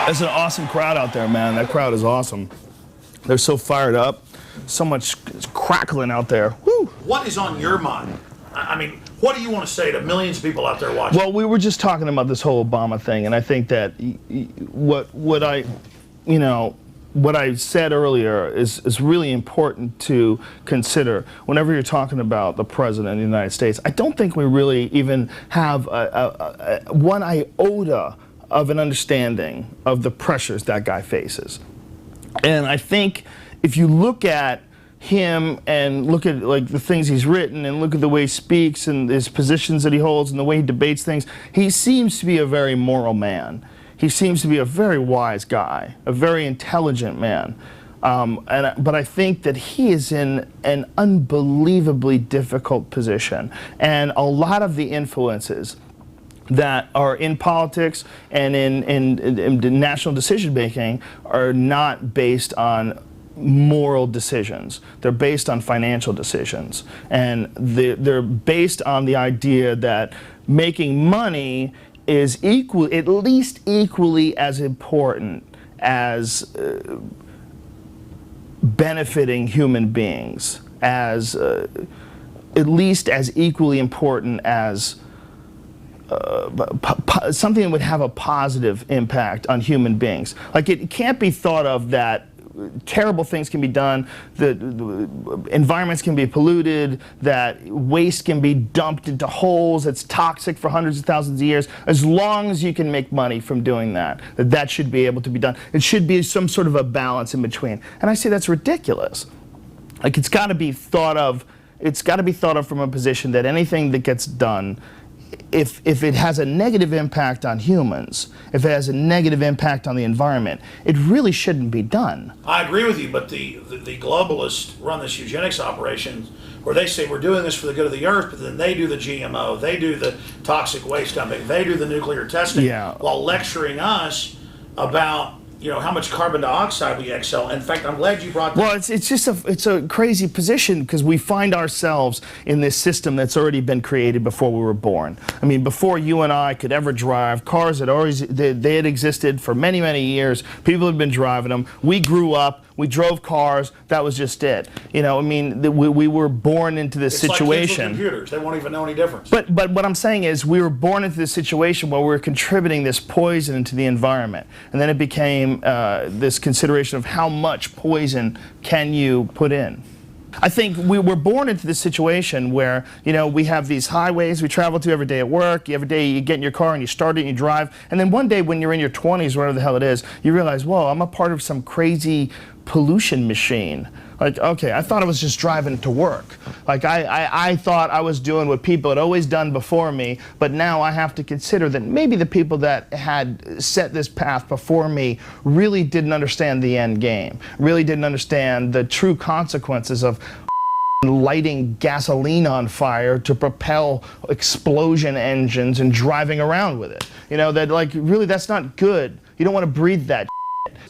There's an awesome crowd out there, man. That crowd is awesome. They're so fired up. So much crackling out there. Woo. What is on your mind? I mean, what do you want to say to millions of people out there watching? Well, we were just talking about this whole Obama thing, and I think that what I said earlier is really important to consider whenever you're talking about the president of the United States. I don't think we really even have one iota of an understanding of the pressures that guy faces. And I think if you look at him and look at like the things he's written and look at the way he speaks and his positions that he holds and the way he debates things, he seems to be a very moral man. He seems to be a very wise guy, a very intelligent man. But I think that he is in an unbelievably difficult position. And a lot of the influences that are in politics and in national decision making are not based on moral decisions. They're based on financial decisions. And they're based on the idea that making money is at least equally as important as benefiting human beings, as at least as equally important as something that would have a positive impact on human beings. Like, it can't be thought of that terrible things can be done, that environments can be polluted, that waste can be dumped into holes that's toxic for hundreds of thousands of years. As long as you can make money from doing that, that should be able to be done. It should be some sort of a balance in between. And I say that's ridiculous. Like, it's got to be thought of from a position that anything that gets done, if it has a negative impact on humans, if it has a negative impact on the environment, it really shouldn't be done. I agree with you, but the globalists run this eugenics operation where they say we're doing this for the good of the earth, but then they do the GMO, they do the toxic waste dumping, they do the nuclear testing, while lecturing us about how much carbon dioxide we exhale. In fact, I'm glad you brought that. Well, it's a crazy position because we find ourselves in this system that's already been created before we were born. I mean, before you and I could ever drive, cars had existed for many, many years. People had been driving them. We grew up. We drove cars. That was just it. I mean, we were born into this situation. Like kids with computers. They won't even know any difference. But what I'm saying is we were born into this situation where we were contributing this poison into the environment. And then it became this consideration of how much poison can you put in. I think we were born into this situation where, we have these highways we travel to every day at work. Every day you get in your car and you start it and you drive. And then one day when you're in your 20s, whatever the hell it is, you realize, whoa, I'm a part of some crazy pollution machine. Like, okay, I thought I was just driving to work. Like, I thought I was doing what people had always done before me, but now I have to consider that maybe the people that had set this path before me really didn't understand the end game, really didn't understand the true consequences of lighting gasoline on fire to propel explosion engines and driving around with it. Really, that's not good. You don't want to breathe that.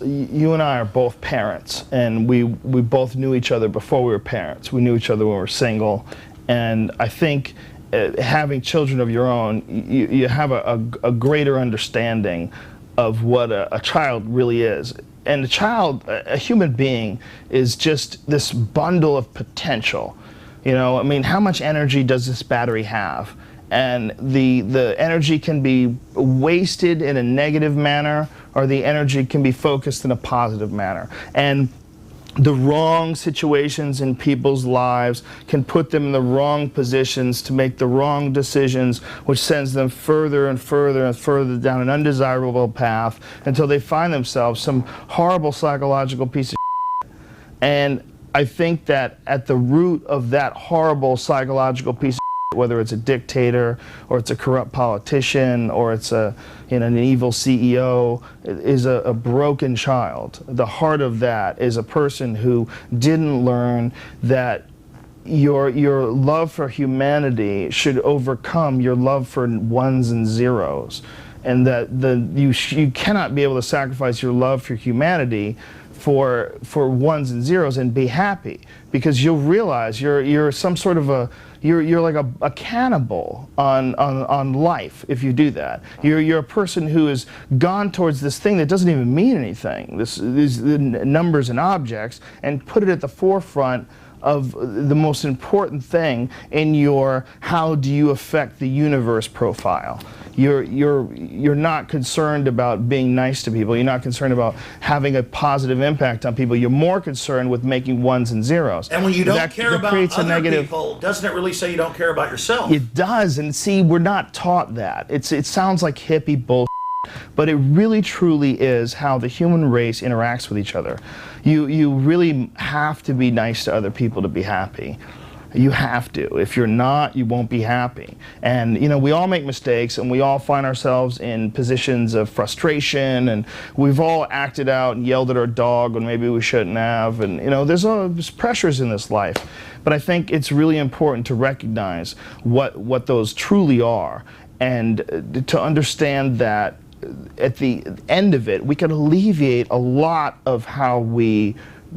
You and I are both parents, and we both knew each other before we were parents. We knew each other when we were single, and I think having children of your own, you have a greater understanding of what a child really is. And a child, a human being, is just this bundle of potential. I mean, how much energy does this battery have? And the energy can be wasted in a negative manner, or the energy can be focused in a positive manner. And the wrong situations in people's lives can put them in the wrong positions to make the wrong decisions, which sends them further and further and further down an undesirable path until they find themselves some horrible psychological piece of shit. And I think that at the root of that horrible psychological piece of shit, whether it's a dictator or it's a corrupt politician or it's an evil CEO, is a broken child. The heart of that is a person who didn't learn that your love for humanity should overcome your love for ones and zeros, and that you cannot be able to sacrifice your love for humanity for ones and zeros and be happy, because you'll realize you're some sort of you're like a cannibal on life if you do that. You're a person who has gone towards this thing that doesn't even mean anything, these numbers and objects, and put it at the forefront of the most important thing in your how do you affect the universe profile. You're not concerned about being nice to people. You're not concerned about having a positive impact on people. You're more concerned with making ones and zeros. And when you don't care about other people, doesn't it really say you don't care about yourself? It does, and see, we're not taught that. It sounds like hippie bullshit, but it really truly is how the human race interacts with each other. You really have to be nice to other people to be happy. You have to. If you're not, you won't be happy. And we all make mistakes, and we all find ourselves in positions of frustration, and we've all acted out and yelled at our dog when maybe we shouldn't have, and there's pressures in this life. But I think it's really important to recognize what those truly are, and to understand that at the end of it, we can alleviate a lot of how we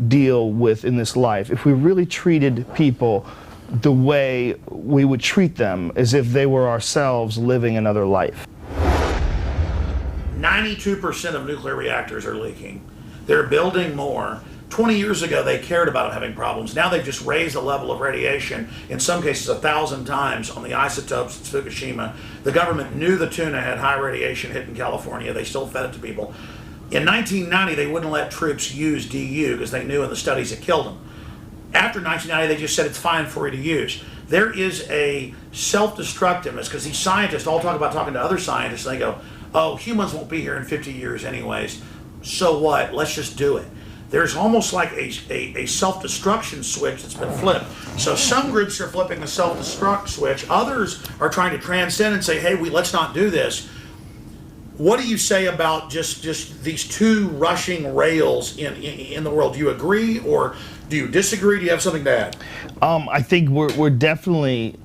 deal with in this life if we really treated people the way we would treat them as if they were ourselves living another life. 92% of nuclear reactors are leaking. They're building more. 20 years ago, they cared about having problems. Now they've just raised the level of radiation, in some cases 1,000 times on the isotopes at Fukushima. The government knew the tuna had high radiation hitting California. They still fed it to people. In 1990, they wouldn't let troops use DU because they knew in the studies it killed them. After 1990, they just said it's fine for you to use. There is a self-destructiveness, because these scientists all talk about talking to other scientists, and they go, oh, humans won't be here in 50 years anyways, so what? Let's just do it. There's almost like a self-destruction switch that's been flipped. So some groups are flipping the self-destruct switch. Others are trying to transcend and say, hey, let's not do this. What do you say about just these two rushing rails in the world? Do you agree, or do you disagree? Do you have something to add? I think we're definitely,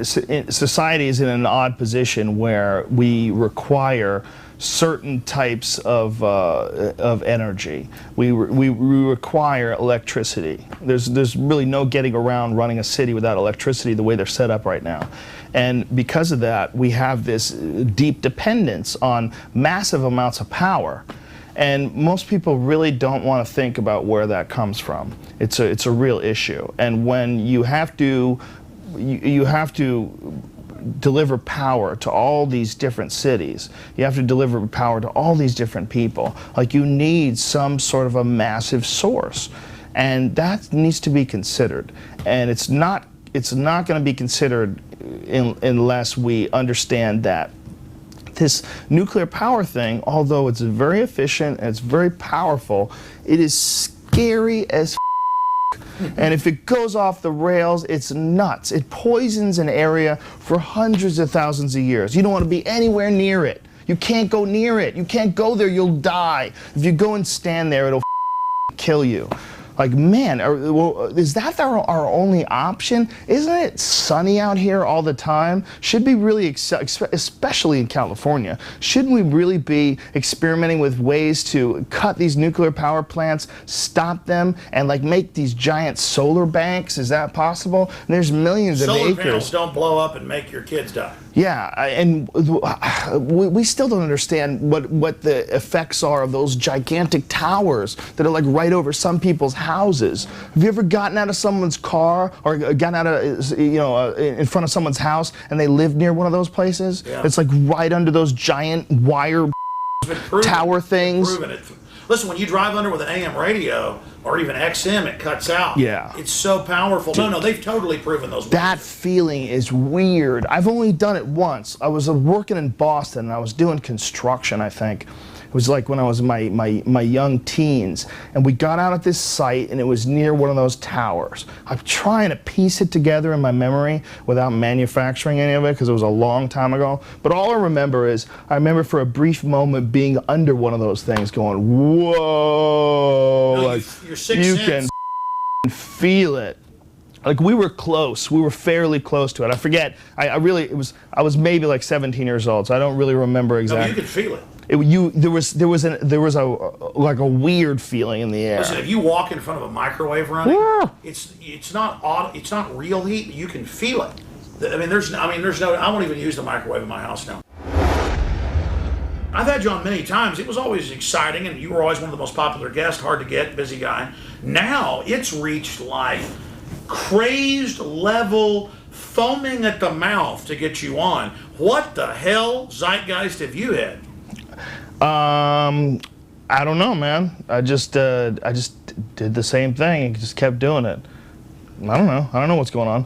society is in an odd position where we require certain types of energy. We require electricity. There's really no getting around running a city without electricity the way they're set up right now. And because of that, we have this deep dependence on massive amounts of power. And most people really don't want to think about where that comes from. It's a real issue. And when you have to deliver power to all these different cities, you have to deliver power to all these different people, like you need some sort of a massive source. And that needs to be considered. And it's not going to be considered unless we understand that this nuclear power thing, although it's very efficient and it's very powerful, it is scary as and if it goes off the rails, it's nuts. It poisons an area for hundreds of thousands of years. You don't want to be anywhere near it. You can't go near it. You can't go there, you'll die. If you go and stand there, it'll kill you. Like, man, is that our only option? Isn't it sunny out here all the time? Should we really, especially in California, shouldn't we really be experimenting with ways to cut these nuclear power plants, stop them, and like make these giant solar banks? Is that possible? And there's millions of acres. Solar panels don't blow up and make your kids die. Yeah, and we still don't understand what the effects are of those gigantic towers that are like right over some people's houses. Have you ever gotten out of someone's car or gotten out of, in front of someone's house and they live near one of those places? Yeah. It's like right under those giant wire tower things. Listen, when you drive under with an AM radio or even XM, it cuts out. Yeah. It's so powerful. No, they've totally proven those. That feeling is weird. I've only done it once. I was working in Boston, and I was doing construction, I think. It was like when I was in my young teens, and we got out at this site, and it was near one of those towers. I'm trying to piece it together in my memory without manufacturing any of it, because it was a long time ago. But all I remember is, I remember for a brief moment being under one of those things going, whoa, No, like, your sixth you sense. can feel it. Like, we were close. We were fairly close to it. I forget. I was maybe like 17 years old, so I don't really remember exactly. No, you could feel it. There was a like a weird feeling in the air. Listen, if you walk in front of a microwave running, it's not real heat. But you can feel it. There's no. I won't even use the microwave in my house now. I've had you on many times. It was always exciting, and you were always one of the most popular guests. Hard to get, busy guy. Now it's reached like crazed level, foaming at the mouth to get you on. What the hell zeitgeist have you had? I don't know, man. I just did the same thing and just kept doing it. I don't know. I don't know what's going on.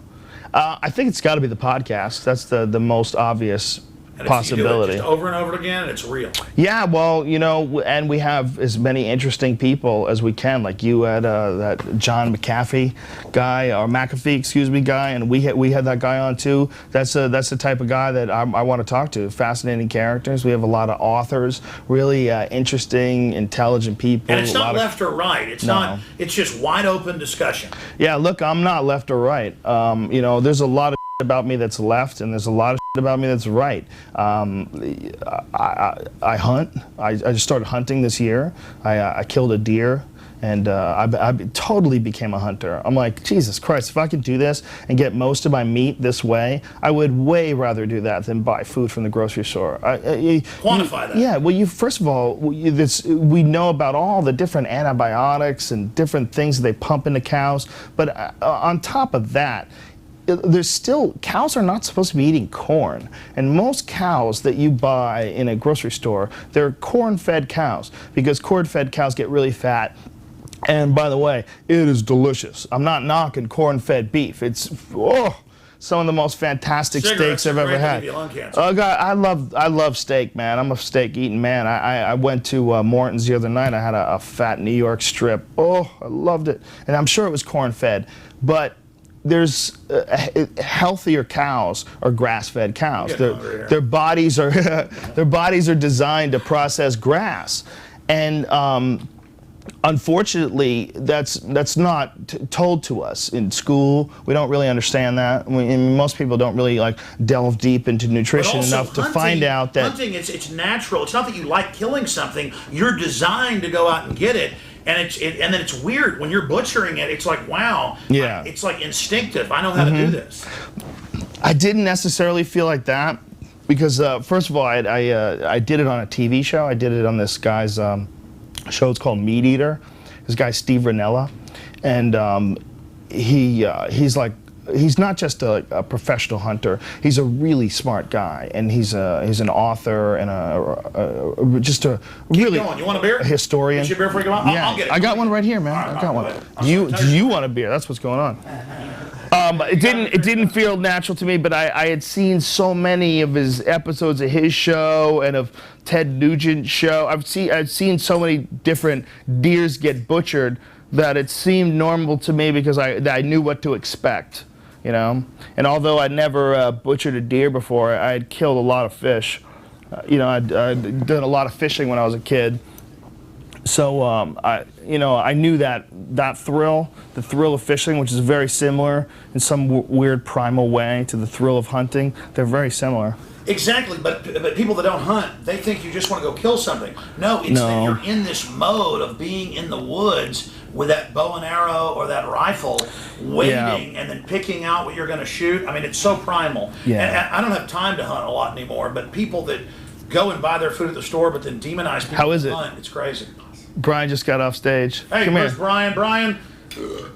I think it's got to be the podcast. That's the most obvious possibility. You do it just over and over again, and it's real. Yeah, well, and we have as many interesting people as we can. Like you had that John McAfee guy, or McAfee, excuse me, guy, and we had that guy on too. That's the type of guy that I want to talk to. Fascinating characters. We have a lot of authors, really interesting, intelligent people. And it's not left or right. It's not. It's just wide open discussion. Yeah, look, I'm not left or right. There's a lot of about me that's left, and there's a lot of about me that's right. I hunt. I just started hunting this year. I killed a deer, and I totally became a hunter. I'm like, Jesus Christ, if I could do this and get most of my meat this way, I would way rather do that than buy food from the grocery store. Quantify that. Yeah, well, first of all, we know about all the different antibiotics and different things that they pump into cows, but on top of that, cows are not supposed to be eating corn. And most cows that you buy in a grocery store, they're corn-fed cows, because corn-fed cows get really fat. And by the way, it is delicious. I'm not knocking corn-fed beef. It's some of the most fantastic steaks I've ever had. I love steak, man. I'm a steak-eating man. I went to Morton's the other night. I had a fat New York strip. Oh, I loved it. And I'm sure it was corn-fed. But there's healthier cows are grass-fed cows. Their bodies are designed to process grass, and unfortunately, that's not told to us in school. We don't really understand that. And most people don't really delve deep into nutrition enough to find out that hunting. It's natural. It's not that you like killing something. You're designed to go out and get it. And then it's weird when you're butchering it. It's like, wow. Yeah. It's like instinctive. I know how to do this. I didn't necessarily feel like that because first of all, I did it on a TV show. I did it on this guy's show. It's called Meat Eater. This guy Steve Ranella, and he's not just a professional hunter. He's a really smart guy, and he's an author and just a really going. You want a beer? A historian. Get you a beer before you go out? Yeah, I'll get it. I got one right here, man. I got one. Do you want a beer? That's what's going on. It didn't feel natural to me, but I had seen so many of his episodes of his show and of Ted Nugent's show. I've seen so many different deers get butchered that it seemed normal to me because I knew what to expect. And although I'd never butchered a deer before, I had killed a lot of fish. I'd done a lot of fishing when I was a kid. So I knew that thrill, the thrill of fishing, which is very similar in some weird primal way to the thrill of hunting. They're very similar. Exactly, but people that don't hunt, they think you just want to go kill something. No, it's that you're in this mode of being in the woods with that bow and arrow or that rifle, waiting and then picking out what you're going to shoot. I mean, it's so primal. Yeah. And I don't have time to hunt a lot anymore, but people that go and buy their food at the store but then demonize people How is that it? hunt, it's crazy. Brian just got off stage. Hey, Come where's here. Brian? Brian,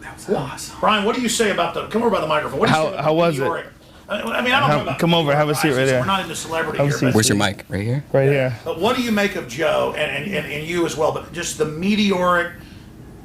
that was awesome. Brian, what do you say about come over by the microphone. What do you say about How was New York? I mean, I don't know about come over, have a seat right there. We're not into celebrity Have a here. seat. But Where's your mic? Right here? Right here. But what do you make of Joe and you as well, but just the meteoric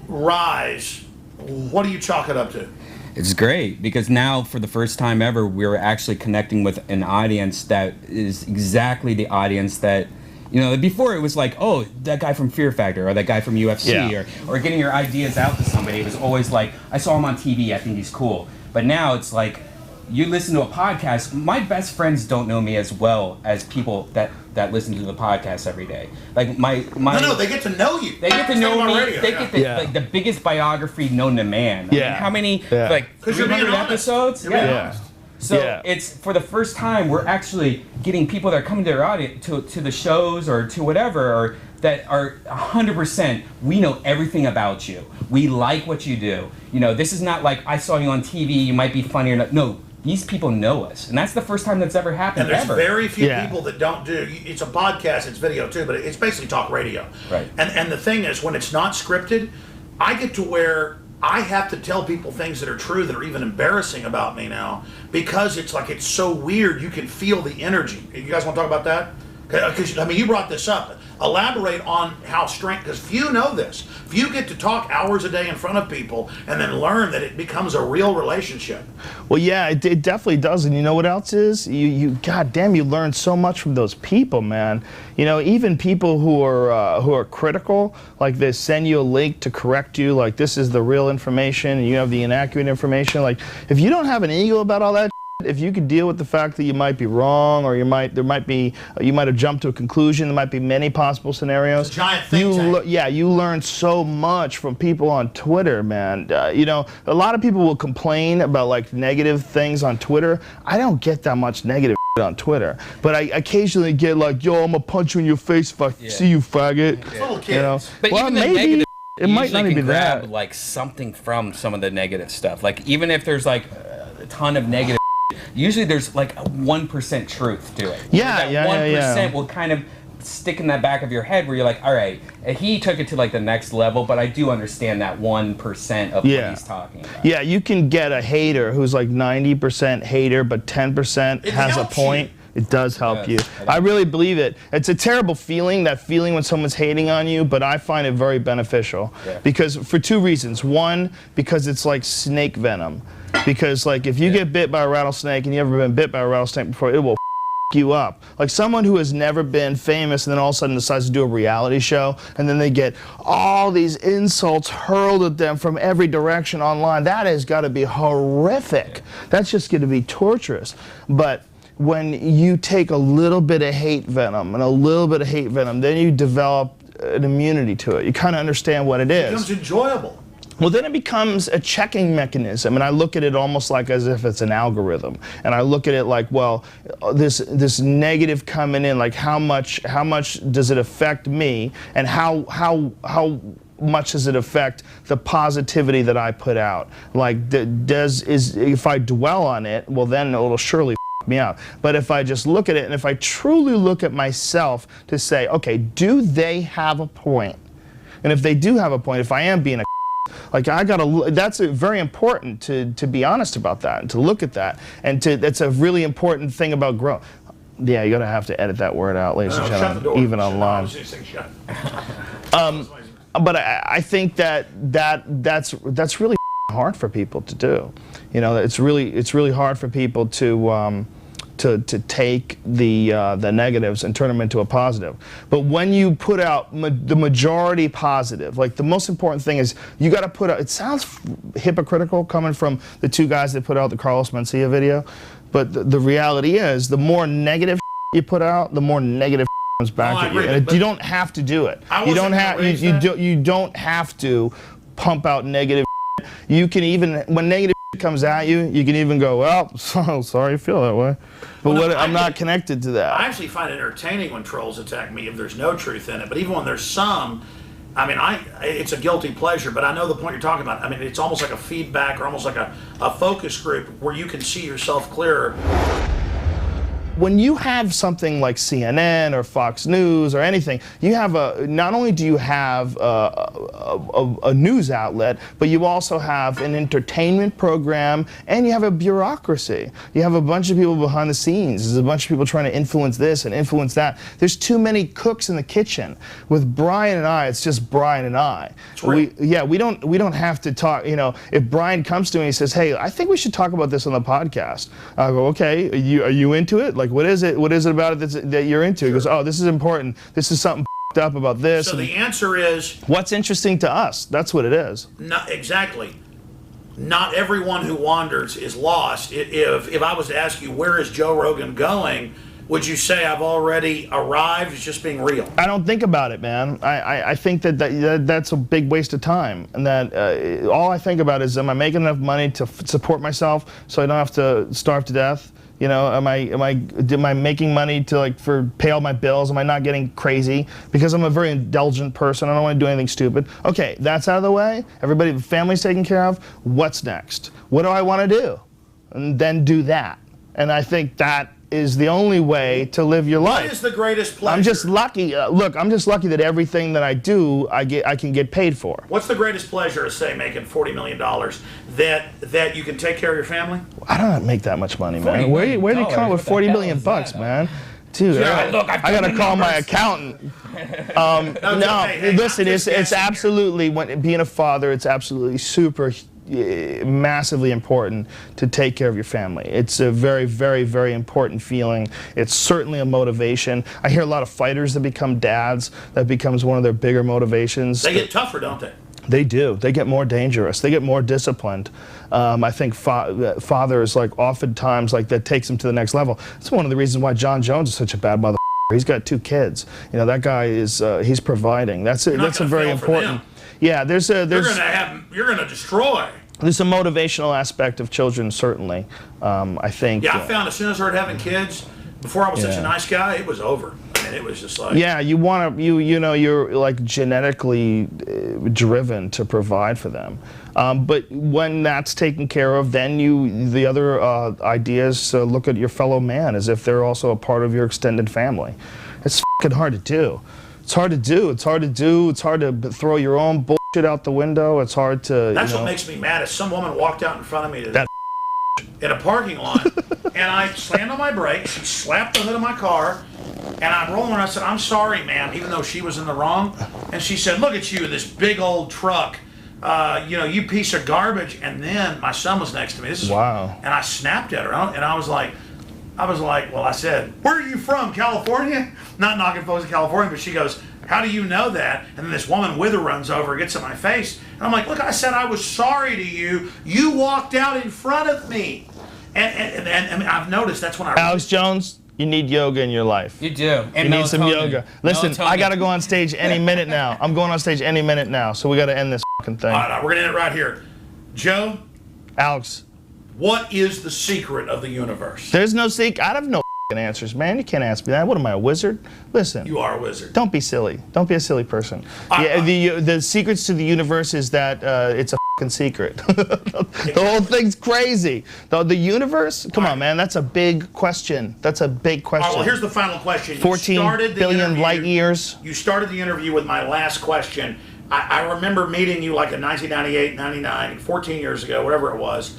rise? What do you chalk it up to? It's great because now, for the first time ever, we're actually connecting with an audience that is exactly the audience that, you know, before it was like, oh, that guy from Fear Factor or that guy from UFC or getting your ideas out to somebody. It was always like, I saw him on TV, I think he's cool. But now it's like, you listen to a podcast. My best friends don't know me as well as people that listen to the podcast every day. Like my No, they get to know you. They get to know me. Radio, they get like the biggest biography known to man. I mean, how many like 300 episodes? So it's for the first time we're actually getting people that are coming to their audience to the shows or to whatever or that are 100%. We know everything about you. We like what you do. You know, this is not like I saw you on TV. You might be funny or not. No. These people know us, and that's the first time that's ever happened. And there's very few people that don't do. It's a podcast, it's video too, but it's basically talk radio. Right. And the thing is, when it's not scripted, I get to where I have to tell people things that are true that are even embarrassing about me now because it's like it's so weird. You can feel the energy. You guys want to talk about that? Because I mean, you brought this up. Elaborate on how strange, because few know this. Few get to talk hours a day in front of people and then learn that it becomes a real relationship. Well, yeah, it definitely does. And you know what else is? You goddamn, you learn so much from those people, man. You know, even people who are critical, like they send you a link to correct you, like this is the real information, and you have the inaccurate information. Like, if you don't have an ego about all that, if you could deal with the fact that you might be wrong, or you might have jumped to a conclusion, there might be many possible scenarios. It's a giant think tank. You learn so much from people on Twitter, man. You know, a lot of people will complain about like negative things on Twitter. I don't get that much negative on Twitter, but I occasionally get like, yo, I'm gonna punch you in your face if I see you, faggot. Little kids. You know? But well, even the maybe negative, it might not even be grab that. like something from some of the negative stuff. Like even if there's like a ton of negative. Usually there's like a 1% truth to it. Yeah, that 1% will kind of stick in that back of your head where you're like, all right, he took it to like the next level, but I do understand that 1% of what he's talking about. Yeah, you can get a hater who's like 90% hater, but 10% has a point. It does help you. I really believe it. It's a terrible feeling, that feeling when someone's hating on you, but I find it very beneficial. Because for two reasons. One, because it's like snake venom. Because like if you get bit by a rattlesnake and you've ever been bit by a rattlesnake before, it will you up. Like someone who has never been famous and then all of a sudden decides to do a reality show and then they get all these insults hurled at them from every direction online. That has got to be horrific. That's just going to be torturous. But when you take a little bit of hate venom and a little bit of hate venom, then you develop an immunity to it. You kind of understand what it is. It becomes enjoyable. Well, then it becomes a checking mechanism, and I look at it almost like as if it's an algorithm. And I look at it like, well, this negative coming in, like how much does it affect me, and how much does it affect the positivity that I put out? Like, if I dwell on it, well, then it'll surely me out. But if I just look at it, and if I truly look at myself to say, okay, do they have a point? And if they do have a point, if I am being a like that's very important to be honest about that and to look at that, and that's a really important thing about growth. Yeah, you're gonna have to edit that word out, ladies and gentlemen, even online. But I think that's really hard for people to do. You know, it's really hard for people to take the negatives and turn them into a positive. But when you put out the majority positive, like the most important thing is you got to put out, it sounds hypocritical coming from the two guys that put out the Carlos Mencia video, but the reality is the more negative you put out, the more negative comes back at you. And you don't have to do it. You don't have to pump out negative. You can even, when negative comes at you, you can even go, well, sorry you feel that way. But I'm not connected to that. I actually find it entertaining when trolls attack me if there's no truth in it. But even when there's some, I mean, it's a guilty pleasure, but I know the point you're talking about. I mean, it's almost like a feedback or almost like a focus group where you can see yourself clearer. when you have something like CNN or Fox News or anything, you have not only do you have a news outlet, but you also have an entertainment program, and you have a bureaucracy. You have a bunch of people behind the scenes. There's a bunch of people trying to influence this and influence that. There's too many cooks in the kitchen. With Brian and I, it's just Brian and I. We don't have to talk. You know, if Brian comes to me and says, "Hey, I think we should talk about this on the podcast," I go, "Okay, are you into it? Like, what is it? What is it about it that you're into?" He goes, "Oh, this is important. This is something up about this." So the answer is, what's interesting to us? That's what it is. Not exactly. Not everyone who wanders is lost. If I was to ask you, where is Joe Rogan going, would you say I've already arrived? It's just being real. I don't think about it, man. I think that's a big waste of time, and that all I think about is, am I making enough money to support myself so I don't have to starve to death? You know, am I making money to pay all my bills? Am I not getting crazy? Because I'm a very indulgent person. I don't want to do anything stupid. Okay, that's out of the way. Everybody, the family's taken care of. What's next? What do I want to do? And then do that. And I think that is the only way to live your life. What is the greatest pleasure? I'm just lucky. Look, I'm just lucky that everything that I do, I can get paid for. What's the greatest pleasure of, say, making $40 million that you can take care of your family? I don't make that much money, man. Where do you come up with $40 million bucks, man? Dude, Yeah, look, I gotta call my accountant. Listen, it's absolutely, being a father, it's absolutely super massively important to take care of your family. It's a very, very, very important feeling. It's certainly a motivation. I hear a lot of fighters that become dads. That becomes one of their bigger motivations. They get tougher, don't they? They do. They get more dangerous. They get more disciplined. I think fathers, oftentimes, that takes them to the next level. It's one of the reasons why John Jones is such a bad mother. He's got 2 kids. You know, that guy is, he's providing. That's a very important. Yeah, you're gonna destroy. There's a motivational aspect of children, certainly. I think. Yeah, I found as soon as I started having kids, before I was such a nice guy, it was over. I mean, it was just like. Yeah, you're genetically driven to provide for them. But when that's taken care of, then the other idea is to look at your fellow man as if they're also a part of your extended family. It's f***ing hard to do. It's hard to do. It's hard to do. It's hard to throw your own bullshit out the window. It's hard to. That's what makes me mad. Is some woman walked out in front of me in a parking lot, and I slammed on my brakes. She slapped the hood of my car, and I'm rolling. And I said, "I'm sorry, ma'am," even though she was in the wrong. And she said, "Look at you, this big old truck. You piece of garbage." And then my son was next to me. Wow. And I snapped at her, and I was like, well, I said, "Where are you from, California?" Not knocking folks in California, but she goes, "How do you know that?" And then this woman with her runs over, gets in my face. And I'm like, "Look, I said I was sorry to you. You walked out in front of me." And I mean, I've noticed that's when I... Alex Jones, you need yoga in your life. You do. And you need some yoga. Listen, I got to go on stage any minute now. I'm going on stage any minute now, so we got to end this fucking thing. All right, we're going to end it right here. Joe? Alex. What is the secret of the universe? There's no secret. I have no answers, man. You can't ask me that. What am I, a wizard? Listen. You are a wizard. Don't be silly. Don't be a silly person. The secrets to the universe is that it's a fucking secret. The whole thing's crazy. The universe? Come on, man. That's a big question. That's a big question. All right, well, here's the final question. 14 billion light years. You started the interview with my last question. I remember meeting you like in 1998, 99, 14 years ago, whatever it was.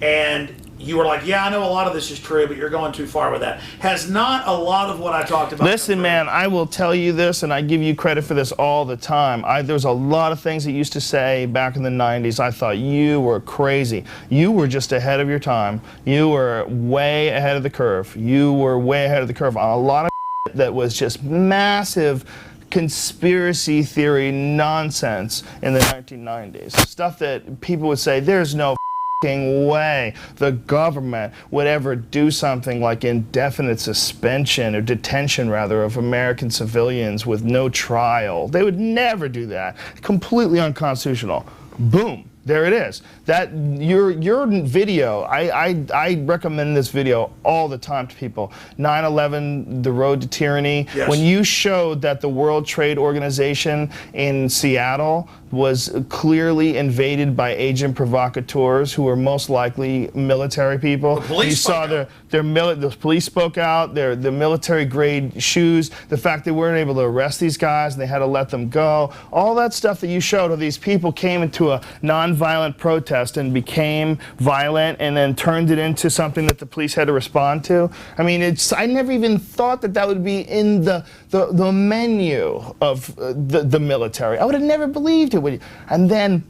And you were like, "Yeah, I know a lot of this is true, but you're going too far with that." Has not a lot of what I talked about... Listen, man, I will tell you this, and I give you credit for this all the time. There's a lot of things that you used to say back in the 90s. I thought you were crazy. You were just ahead of your time. You were way ahead of the curve. You were way ahead of the curve on a lot of that was just massive conspiracy theory nonsense in the 1990s. Stuff that people would say, there's no way the government would ever do something like indefinite suspension or detention, rather, of American civilians with no trial. They would never do that. Completely unconstitutional. Boom. There it is. That your video, I recommend this video all the time to people. 9/11, The Road to Tyranny. Yes. When you showed that the World Trade Organization in Seattle was clearly invaded by agent provocateurs who were most likely military people. The police you saw the police spoke out, the military grade shoes, the fact they weren't able to arrest these guys and they had to let them go, all that stuff that you showed of these people came into a non-violent protest and became violent and then turned it into something that the police had to respond to. I mean, I never even thought that would be in the menu of the military. I would have never believed it would. And then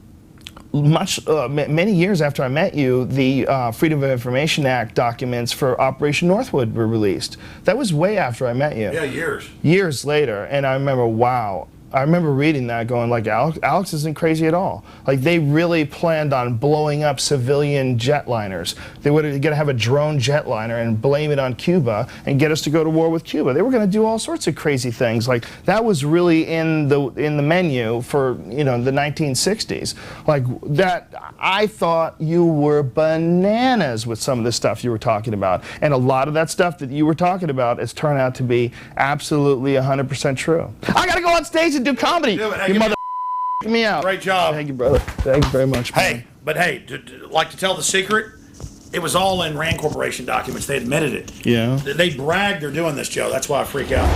many years after I met you, the Freedom of Information Act documents for Operation Northwood were released. That was way after I met you. Yeah, years. Years later, and I remember, wow. I remember reading that going like, Alex isn't crazy at all. Like, they really planned on blowing up civilian jetliners. They were going to have a drone jetliner and blame it on Cuba and get us to go to war with Cuba. They were going to do all sorts of crazy things. Like, that was really in the menu for, you know, the 1960s. Like, that, I thought you were bananas with some of the stuff you were talking about. And a lot of that stuff that you were talking about has turned out to be absolutely 100% true. I got to go on stage and do comedy. You mother me out. Great job. Thank you, brother. Thank you very much. Hey, but hey, like to tell the secret? It was all in Rand Corporation documents. They admitted it. Yeah. They bragged they're doing this, Joe. That's why I freak out.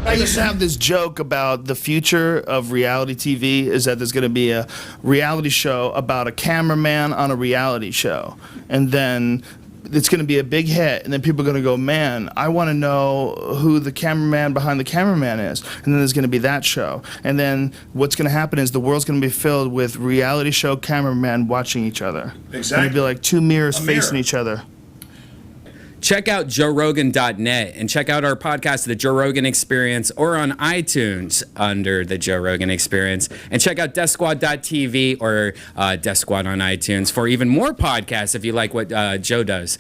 I used to have this joke about the future of reality TV is that there's going to be a reality show about a cameraman on a reality show. And then it's going to be a big hit, and then people are going to go, man, I want to know who the cameraman behind the cameraman is. And then there's going to be that show. And then what's going to happen is the world's going to be filled with reality show cameramen watching each other. Exactly. It'll be like two mirrors facing each other. Check out JoeRogan.net and check out our podcast, The Joe Rogan Experience, or on iTunes under The Joe Rogan Experience. And check out DeathSquad.tv or Death Squad on iTunes for even more podcasts if you like what Joe does.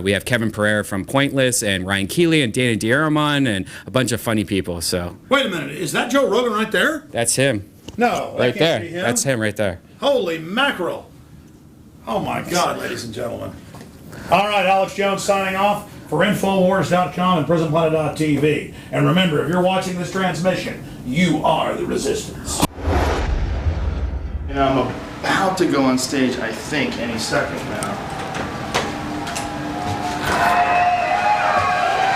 We have Kevin Pereira from Pointless and Ryan Keeley and Dana Diarmond and a bunch of funny people. So Wait a minute. Is that Joe Rogan right there? that's him. No. I Right can't there. see him. That's him right there. Holy mackerel. Oh, my God, ladies and gentlemen. All right, Alex Jones signing off for INFOWARS.com and PrisonPlanet.tv. And remember, if you're watching this transmission, you are the resistance. And I'm about to go on stage, I think, any second now.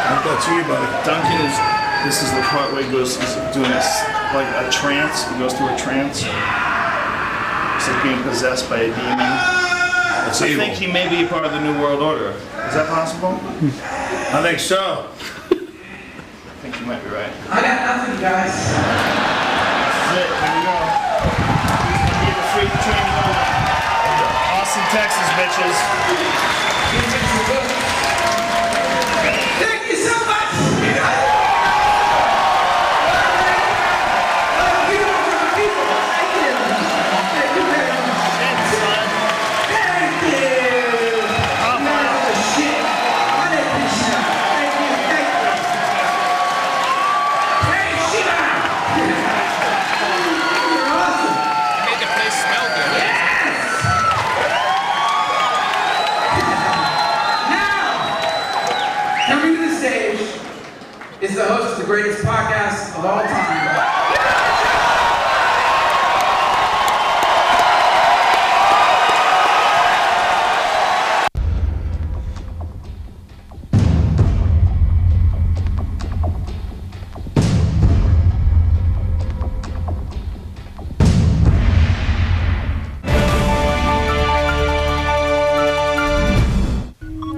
I think that's you, buddy. Duncan this is the part where he goes, he's doing this, like a trance. He goes through a trance. It's like being possessed by a demon. I think he may be part of the New World Order. Is that possible? I think so. I think you might be right. I got nothing, guys. That's it. Here we go. Get the free train going. Austin, Texas, bitches. Thank you so much. Is the host of the greatest podcast of all time.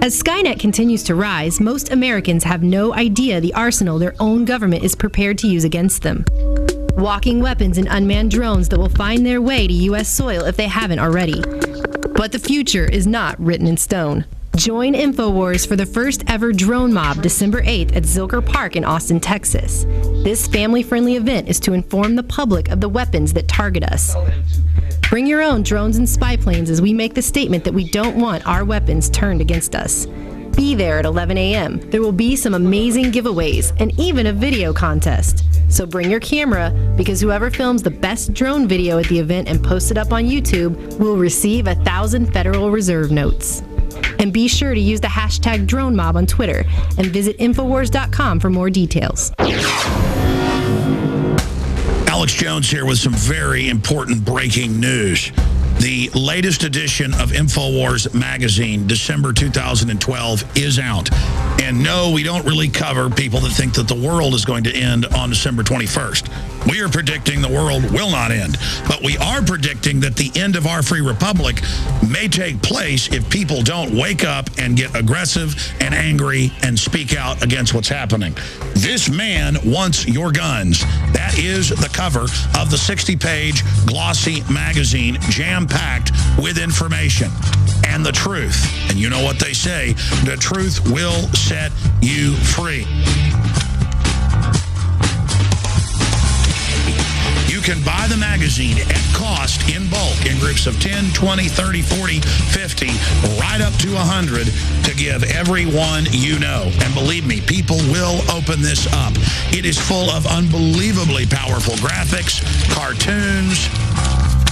As Skynet continues to rise, most Americans have no idea the arsenal their own government is prepared to use against them. Walking weapons and unmanned drones that will find their way to U.S. soil if they haven't already. But the future is not written in stone. Join INFOWARS for the first ever drone mob December 8th at Zilker Park in Austin, Texas. This family-friendly event is to inform the public of the weapons that target us. Bring your own drones and spy planes as we make the statement that we don't want our weapons turned against us. Be there at 11 a.m. There will be some amazing giveaways and even a video contest. So bring your camera, because whoever films the best drone video at the event and posts it up on YouTube will receive 1,000 Federal Reserve notes. And be sure to use the hashtag DroneMob on Twitter and visit Infowars.com for more details. Alex Jones here with some very important breaking news. The latest edition of INFOWARS magazine, December 2012, is out. And no, we don't really cover people that think that the world is going to end on December 21st. We are predicting the world will not end. But we are predicting that the end of our free republic may take place if people don't wake up and get aggressive and angry and speak out against what's happening. This man wants your guns. That is the cover of the 60-page glossy magazine, jam-packed with information and the truth. And you know what they say, the truth will set you free. You can buy the magazine at cost in bulk in groups of 10, 20, 30, 40, 50, right up to 100 to give everyone you know. And believe me, people will open this up. It is full of unbelievably powerful graphics, cartoons.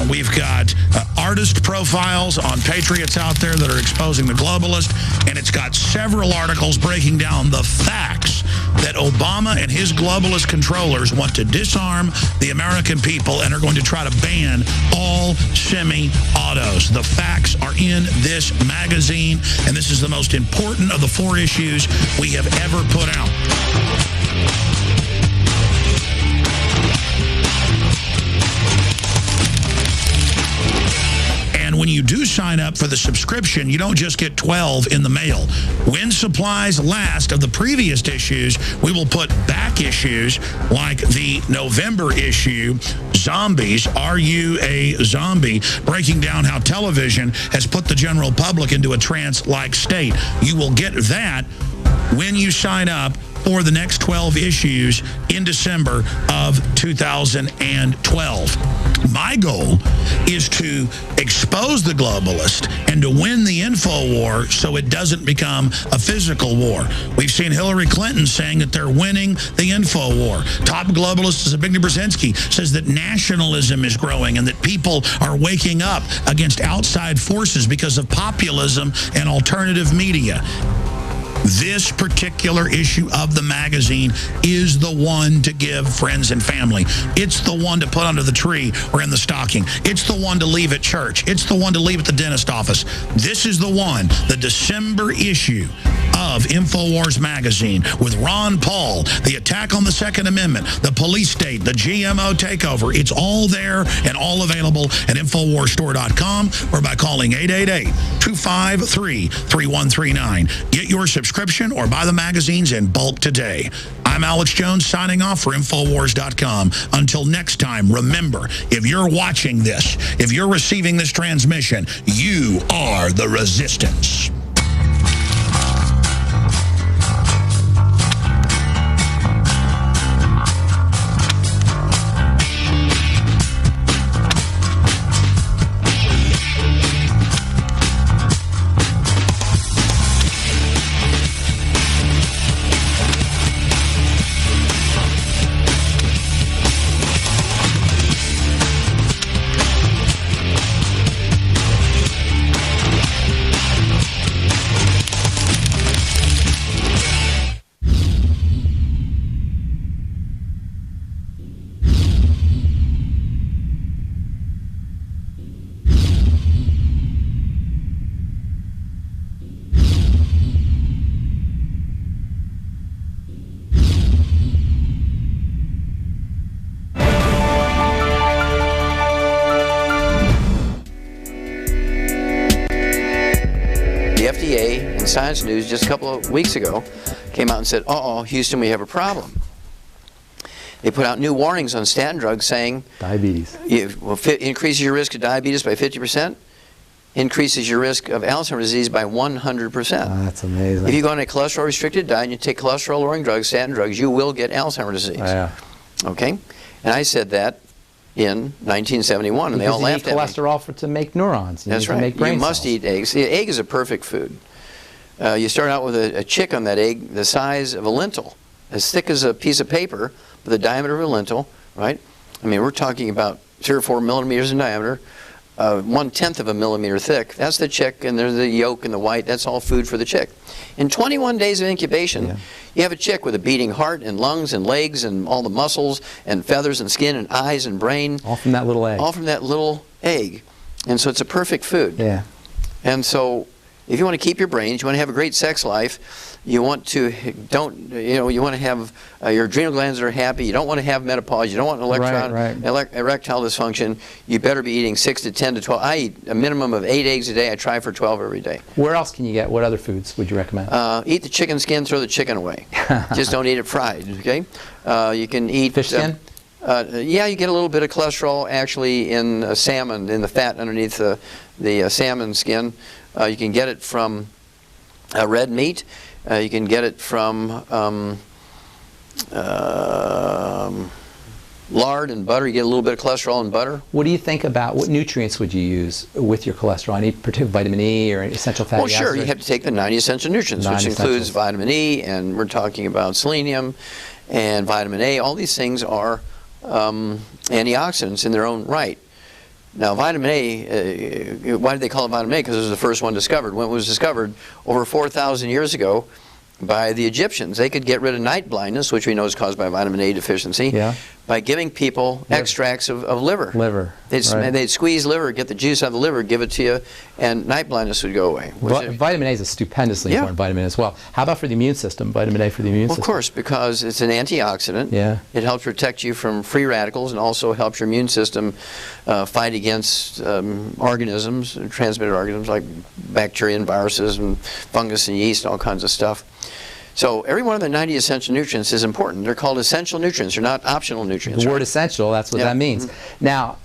We've got artist profiles on patriots out there that are exposing the globalist, and it's got several articles breaking down the facts that Obama and his globalist controllers want to disarm the American people and are going to try to ban all semi-autos. The facts are in this magazine, and this is the most important of the 4 issues we have ever put out. When you do sign up for the subscription, you don't just get 12 in the mail. When supplies last of the previous issues, we will put back issues like the November issue, Zombies, Are You a Zombie? Breaking down how television has put the general public into a trance-like state. You will get that when you sign up for the next 12 issues in December of 2012. My goal is to expose the globalist and to win the info war so it doesn't become a physical war. We've seen Hillary Clinton saying that they're winning the info war. Top globalist Zbigniew Brzezinski says that nationalism is growing and that people are waking up against outside forces because of populism and alternative media. This particular issue of the magazine is the one to give friends and family. It's the one to put under the tree or in the stocking. It's the one to leave at church. It's the one to leave at the dentist office. This is the one, the December issue of INFOWARS magazine with Ron Paul, the attack on the Second Amendment, the police state, the GMO takeover. It's all there and all available at InfoWarsStore.com or by calling 888-253-3139. Get your subscription or buy the magazines in bulk today. I'm Alex Jones signing off for InfoWars.com. Until next time, remember, if you're watching this, if you're receiving this transmission, you are the resistance. Science News just a couple of weeks ago came out and said, uh-oh, Houston, we have a problem. They put out new warnings on statin drugs saying diabetes increases your risk of diabetes by 50%, increases your risk of Alzheimer's disease by 100%. That's amazing. If you go on a cholesterol-restricted diet and you take cholesterol-lowering drugs, statin drugs, you will get Alzheimer's disease. Yeah. Okay? And I said that in 1971, and they all laughed at me. Cholesterol to make neurons. That's right. You must eat eggs. See, egg is a perfect food. You start out with a chick on that egg the size of a lentil, as thick as a piece of paper, with the diameter of a lentil, right? I mean, we're talking about 3 or 4 millimeters in diameter, 1/10 of a millimeter thick. That's the chick, and there's the yolk and the white. That's all food for the chick. In 21 days of incubation, you have a chick with a beating heart and lungs and legs and all the muscles and feathers and skin and eyes and brain. All from that little egg. All from that little egg. And so it's a perfect food. Yeah. And so if you want to keep your brains, you want to have a great sex life, you want to you want to have your adrenal glands that are happy, you don't want to have menopause, you don't want erectile dysfunction, you better be eating 6 to 10 to 12. I eat a minimum of 8 eggs a day. I try for 12 every day. Where else can you get? What other foods would you recommend? Eat the chicken skin, throw the chicken away. Just don't eat it fried, okay? You can eat... Fish skin? Yeah, you get a little bit of cholesterol actually in salmon, in the fat underneath the salmon skin. You can get it from red meat. You can get it from lard and butter. You get a little bit of cholesterol in butter. What do you think about, what nutrients would you use with your cholesterol? Any particular vitamin E or essential fatty acids? Well, sure. You have to take the 90 essential nutrients, which includes vitamin E, and we're talking about selenium and vitamin A. All these things are antioxidants in their own right. Now, vitamin A, why did they call it vitamin A? Because it was the first one discovered. When it was discovered over 4,000 years ago by the Egyptians, they could get rid of night blindness, which we know is caused by vitamin A deficiency, by giving people extracts of liver. They'd squeeze liver, get the juice out of the liver, give it to you, and night blindness would go away. Vitamin A is a stupendously important vitamin as well. How about for the immune system, vitamin A for the immune system? Of course, because it's an antioxidant. Yeah. It helps protect you from free radicals and also helps your immune system fight against organisms, transmitted organisms like bacteria and viruses and fungus and yeast, all kinds of stuff. So every one of the 90 essential nutrients is important. They're called essential nutrients. They're not optional nutrients. The word essential, that's what that means. Now,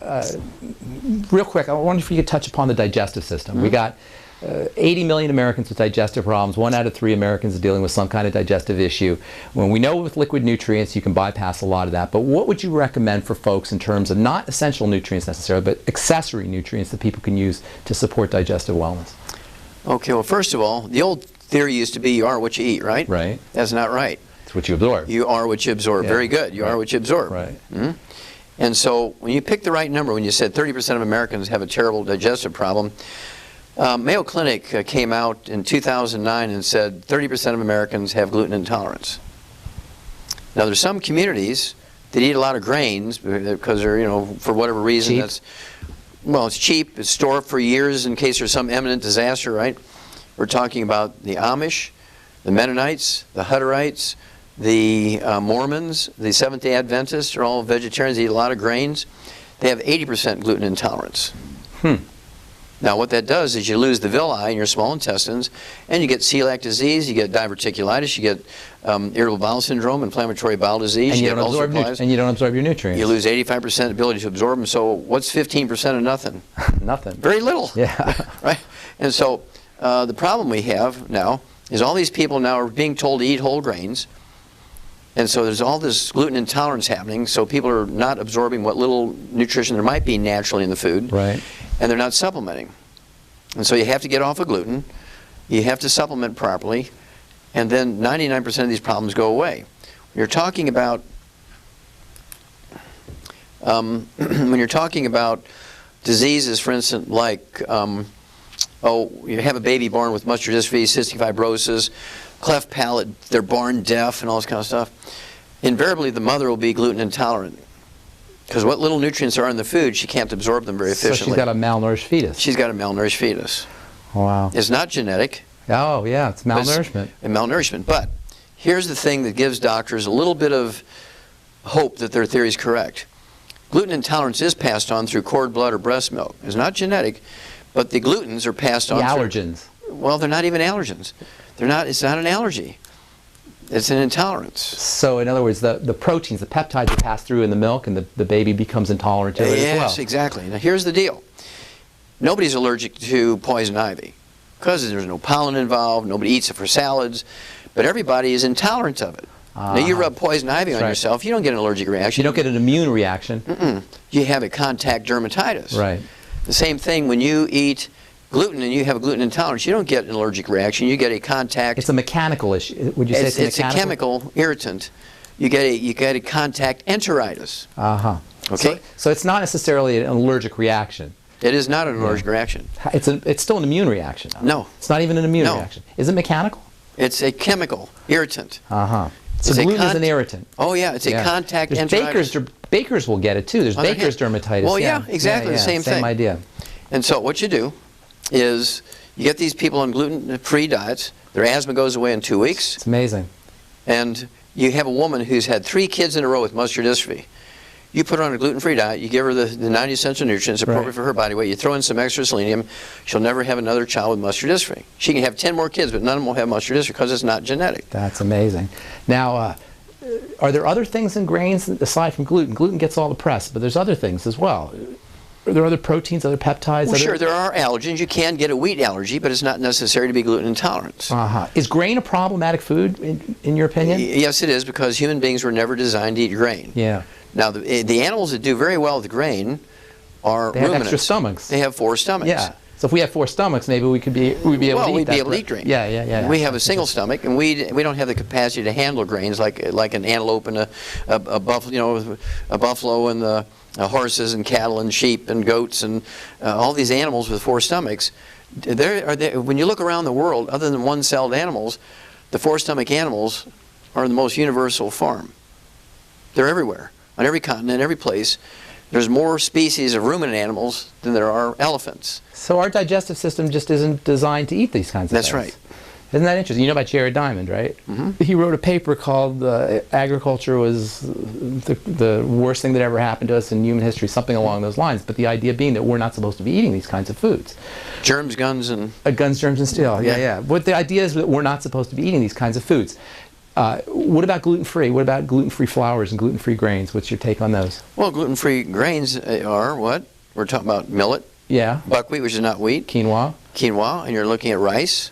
real quick, I wonder if you could touch upon the digestive system. We got 80 million Americans with digestive problems. 1 out of 3 Americans is dealing with some kind of digestive issue. When we know with liquid nutrients you can bypass a lot of that, but what would you recommend for folks in terms of not essential nutrients necessarily, but accessory nutrients that people can use to support digestive wellness? Okay, well, first of all, the old theory used to be you are what you eat, right? Right. That's not right. It's what you absorb. You are what you absorb. Very good. You are what you absorb. Right. And so when you pick the right number, when you said 30% of Americans have a terrible digestive problem, Mayo Clinic came out in 2009 and said 30% of Americans have gluten intolerance. Now there's some communities that eat a lot of grains because they're, for whatever reason, it's cheap, it's stored for years in case there's some imminent disaster, right? We're talking about the Amish, the Mennonites, the Hutterites, the Mormons, the Seventh-day Adventists are all vegetarians, they eat a lot of grains. They have 80% gluten intolerance. Now what that does is you lose the villi in your small intestines and you get celiac disease, you get diverticulitis, you get irritable bowel syndrome, inflammatory bowel disease, and you get ulcer colitis. And you don't absorb your nutrients. You lose 85% ability to absorb them, so what's 15% of nothing? Nothing. Very little. Yeah. Right? And so the problem we have now is all these people now are being told to eat whole grains, and so there's all this gluten intolerance happening, so people are not absorbing what little nutrition there might be naturally in the food, right? And they're not supplementing. And so you have to get off of gluten, you have to supplement properly, and then 99% of these problems go away. When you're talking about diseases, for instance, like you have a baby born with muscular dystrophy, cystic fibrosis, cleft palate, they're born deaf, and all this kind of stuff. Invariably, the mother will be gluten intolerant because what little nutrients are in the food, she can't absorb them very efficiently. So she's got a malnourished fetus. She's got a malnourished fetus. Wow. It's not genetic. Oh, yeah, it's malnourishment. Malnourishment. But here's the thing that gives doctors a little bit of hope that their theory is correct. Gluten intolerance is passed on through cord blood or breast milk. It's not genetic, but the glutens are passed on. The allergens. Well, they're not even allergens. It's not an allergy. It's an intolerance. So in other words, the proteins, the peptides are passed through in the milk and the baby becomes intolerant to it as well. Yes, exactly. Now here's the deal. Nobody's allergic to poison ivy because there's no pollen involved, nobody eats it for salads, but everybody is intolerant of it. Now you rub poison ivy on yourself, you don't get an allergic reaction. You don't get an immune reaction. You have a contact dermatitis. Right. The same thing when you eat gluten and you have a gluten intolerance, you don't get an allergic reaction, you get a contact. It's a mechanical issue. Would you say it's mechanical? It's a chemical irritant. You get a contact enteritis. Okay? So it's not necessarily an allergic reaction. It is not an allergic reaction. It's still an immune reaction. No. It's not even an immune reaction. Is it mechanical? It's a chemical irritant. So gluten is an irritant. Oh yeah, it's a contact enteritis. Bakers will get it too. There's baker's dermatitis. Well, yeah, exactly the same thing. Same idea. And so what you do is you get these people on gluten-free diets. Their asthma goes away in 2 weeks. It's amazing. And you have a woman who's had 3 kids in a row with muscular dystrophy. You put her on a gluten-free diet, you give her the 90 essential nutrients appropriate for her body weight, you throw in some extra selenium, she'll never have another child with muscular dystrophy. She can have 10 more kids, but none of them will have muscular dystrophy because it's not genetic. That's amazing. Now, are there other things in grains aside from gluten? Gluten gets all the press, but there's other things as well. Are there other proteins, other peptides? Well, sure, there are allergens. You can get a wheat allergy, but it's not necessary to be gluten intolerant. Is grain a problematic food, in your opinion? Yes, it is, because human beings were never designed to eat grain. Yeah. Now, the animals that do very well with grain are They have ruminants. extra stomachs. They have 4 stomachs. Yeah. So if we had 4 stomachs, maybe we'd be able to eat that. Well, we'd be able to eat grain. Yeah. We have a single stomach, and we don't have the capacity to handle grains like an antelope and a buffalo and the horses and cattle and sheep and goats and all these animals with 4 stomachs. When you look around the world, other than one-celled animals, the 4-stomach animals are the most universal form. They're everywhere, on every continent, every place. There's more species of ruminant animals than there are elephants. So our digestive system just isn't designed to eat these kinds of things. That's right. Isn't that interesting? You know about Jared Diamond, right? Mm-hmm. He wrote a paper called Agriculture was the worst thing that ever happened to us in human history, something along those lines. But the idea being that we're not supposed to be eating these kinds of foods. Germs, guns, and... guns, germs, and steel. Yeah. But the idea is that we're not supposed to be eating these kinds of foods. What about gluten-free? What about gluten-free flours and gluten-free grains? What's your take on those? Well, gluten-free grains are what? We're talking about millet. Yeah. Buckwheat, which is not wheat. Quinoa. Quinoa, and you're looking at rice.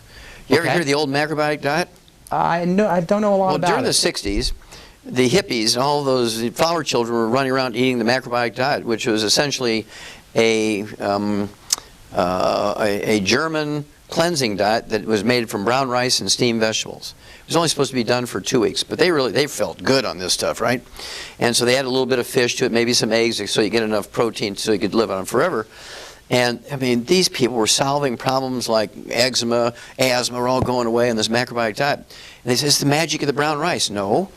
You ever hear of the old macrobiotic diet? I don't know a lot about it. During the 60s, the hippies and all those flower children were running around eating the macrobiotic diet, which was essentially a German cleansing diet that was made from brown rice and steamed vegetables. It was only supposed to be done for 2 weeks, but they felt good on this stuff, right? And so they added a little bit of fish to it, maybe some eggs, so you get enough protein so you could live on them forever. And I mean, these people were solving problems like eczema, asthma, were all going away in this macrobiotic diet. And they said, it's the magic of the brown rice. No.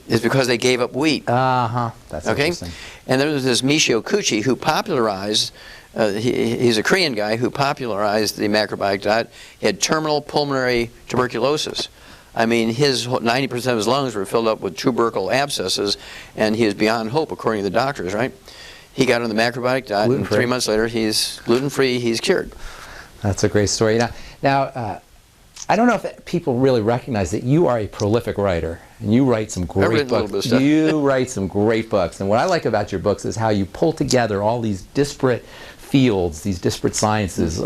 It's because they gave up wheat. That's interesting. And there was this Michio Kuchi who popularized, he's a Korean guy who popularized the macrobiotic diet. He had terminal pulmonary tuberculosis. I mean, 90% of his lungs were filled up with tubercle abscesses, and he was beyond hope, according to the doctors, right? He got on the macrobiotic diet, and 3 months later, he's gluten-free, he's cured. That's a great story. Now, I don't know if people really recognize that you are a prolific writer, and you write some great books. You write some great books, and what I like about your books is how you pull together all these disparate fields, these disparate sciences,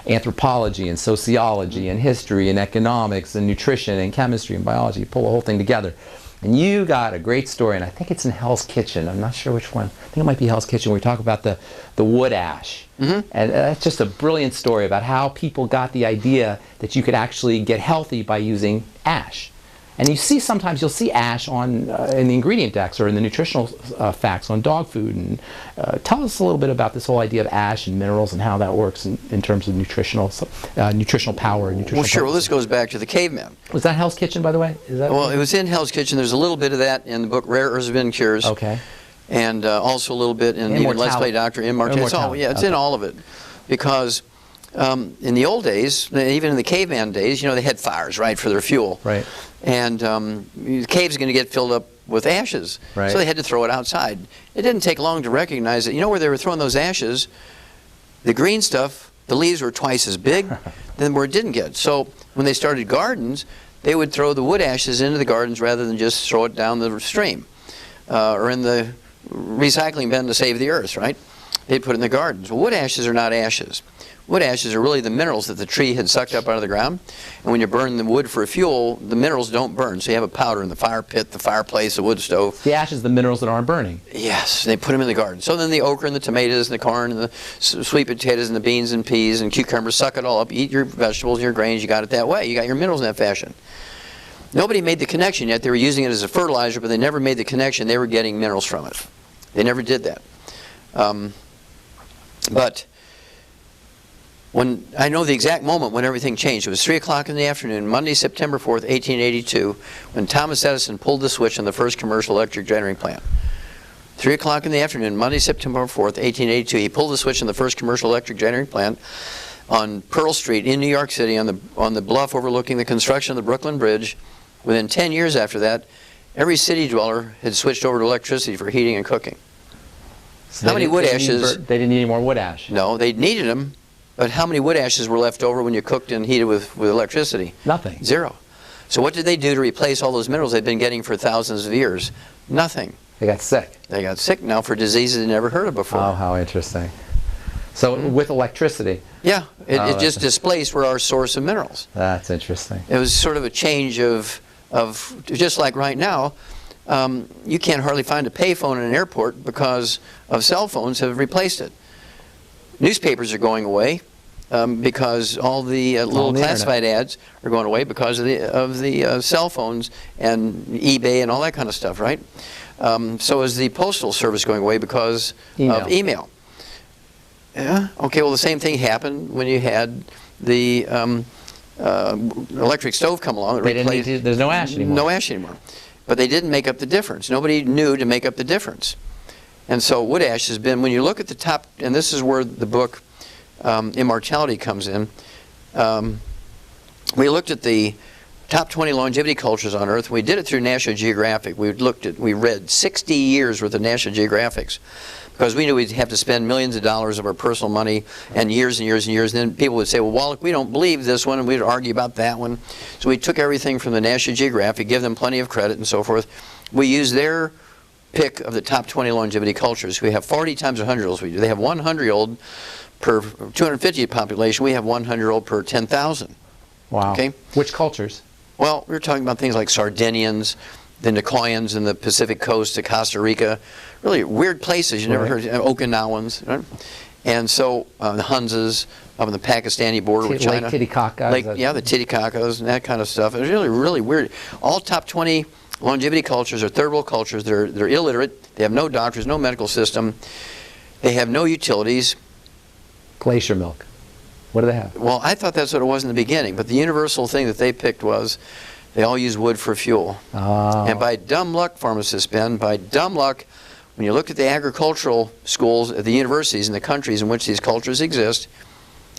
anthropology and sociology and history and economics and nutrition and chemistry and biology. You pull the whole thing together. And you got a great story, and I think it's in Hell's Kitchen. I'm not sure which one. I think it might be Hell's Kitchen, where we talk about the wood ash. Mm-hmm. And that's just a brilliant story about how people got the idea that you could actually get healthy by using ash. And you see, sometimes you'll see ash on in the ingredient decks or in the nutritional facts on dog food. And tell us a little bit about this whole idea of ash and minerals and how that works in terms of nutritional power and nutritional. Well, sure. Well, this goes back to the caveman. Was that Hell's Kitchen, by the way? Well, it was in Hell's Kitchen. There's a little bit of that in the book Rare Earths Have Been Cures. Okay. And also a little bit in even Let's Play Doctor, Immortality. It's in all of it. Because in the old days, even in the caveman days, they had fires, right, for their fuel. Right. And the cave's going to get filled up with ashes. Right. So they had to throw it outside. It didn't take long to recognize that, where they were throwing those ashes, the green stuff, the leaves were twice as big than where it didn't get. So when they started gardens, they would throw the wood ashes into the gardens rather than just throw it down the stream or in the recycling bin to save the earth, right? They'd put it in the gardens. Well, wood ashes are not ashes. Wood ashes are really the minerals that the tree had sucked up out of the ground. And when you burn the wood for fuel, the minerals don't burn. So you have a powder in the fire pit, the fireplace, the wood stove. The ashes, the minerals that aren't burning. Yes, they put them in the garden. So then the okra and the tomatoes and the corn and the sweet potatoes and the beans and peas and cucumbers, suck it all up, eat your vegetables and your grains. You got it that way. You got your minerals in that fashion. Nobody made the connection yet. They were using it as a fertilizer, but they never made the connection. They were getting minerals from it. They never did that. But when I know the exact moment when everything changed. It was 3 o'clock in the afternoon, Monday, September 4th, 1882, 1882, when Thomas Edison pulled the switch on the first commercial electric generating plant. 3 o'clock in the afternoon, Monday, September 4th, 1882. He pulled the switch in the first commercial electric generating plant on Pearl Street in New York City on the bluff overlooking the construction of the Brooklyn Bridge. Within 10 years after that, every city dweller had switched over to electricity for heating and cooking. So how many wood ashes? They didn't need any more wood ash. No, they needed them, but how many wood ashes were left over when you cooked and heated with electricity? Nothing. Zero. So what did they do to replace all those minerals they've been getting for thousands of years? Nothing. They got sick. They got sick now for diseases they never heard of before. Oh, how interesting. So with electricity. Yeah, it just displaced were our source of minerals. That's interesting. It was sort of a change of just like right now, you can't hardly find a payphone in an airport because of cell phones have replaced it. Newspapers are going away because all the little classified ads are going away because of the cell phones and eBay and all that kind of stuff, right? So is the postal service going away because of email. Yeah. Okay. Well, the same thing happened when you had the electric stove come along. There's no ash anymore. No ash anymore. But they didn't make up the difference. Nobody knew to make up the difference. And so wood ash has been, when you look at the top, and this is where the book Immortality comes in. We looked at the top 20 longevity cultures on Earth. We did it through National Geographic. We read 60 years worth of National Geographics because we knew we'd have to spend millions of dollars of our personal money and years and years and years. And then people would say, well, Wallach, we don't believe this one, and we'd argue about that one. So we took everything from the National Geographic, give them plenty of credit and so forth. We used their pick of the top 20 longevity cultures. We have 40 times 100-year-olds. They have 100-year-old per 250 population. We have 100-year-old per 10,000. Wow. Okay. Which cultures? Well, we're talking about things like Sardinians, the Nicoyans in the Pacific coast, to Costa Rica, really weird places you never heard of, Okinawans, right? And so the Hunzas up on the Pakistani border with China. Lake Titicaca. Yeah, the Titicacas and that kind of stuff. It was really, really weird. All top 20 longevity cultures are third world cultures. They're illiterate. They have no doctors, no medical system. They have no utilities. Glacier milk. What do they have? Well, I thought that's what it was in the beginning, but the universal thing that they picked was they all use wood for fuel. Oh. And by dumb luck, pharmacist Ben, by dumb luck, when you look at the agricultural schools at the universities in the countries in which these cultures exist,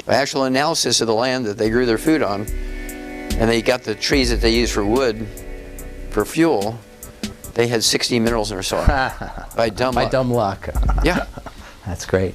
by actual analysis of the land that they grew their food on, and they got the trees that they use for wood, for fuel, they had 60 minerals in their soil. By dumb luck. By dumb luck. Yeah. That's great.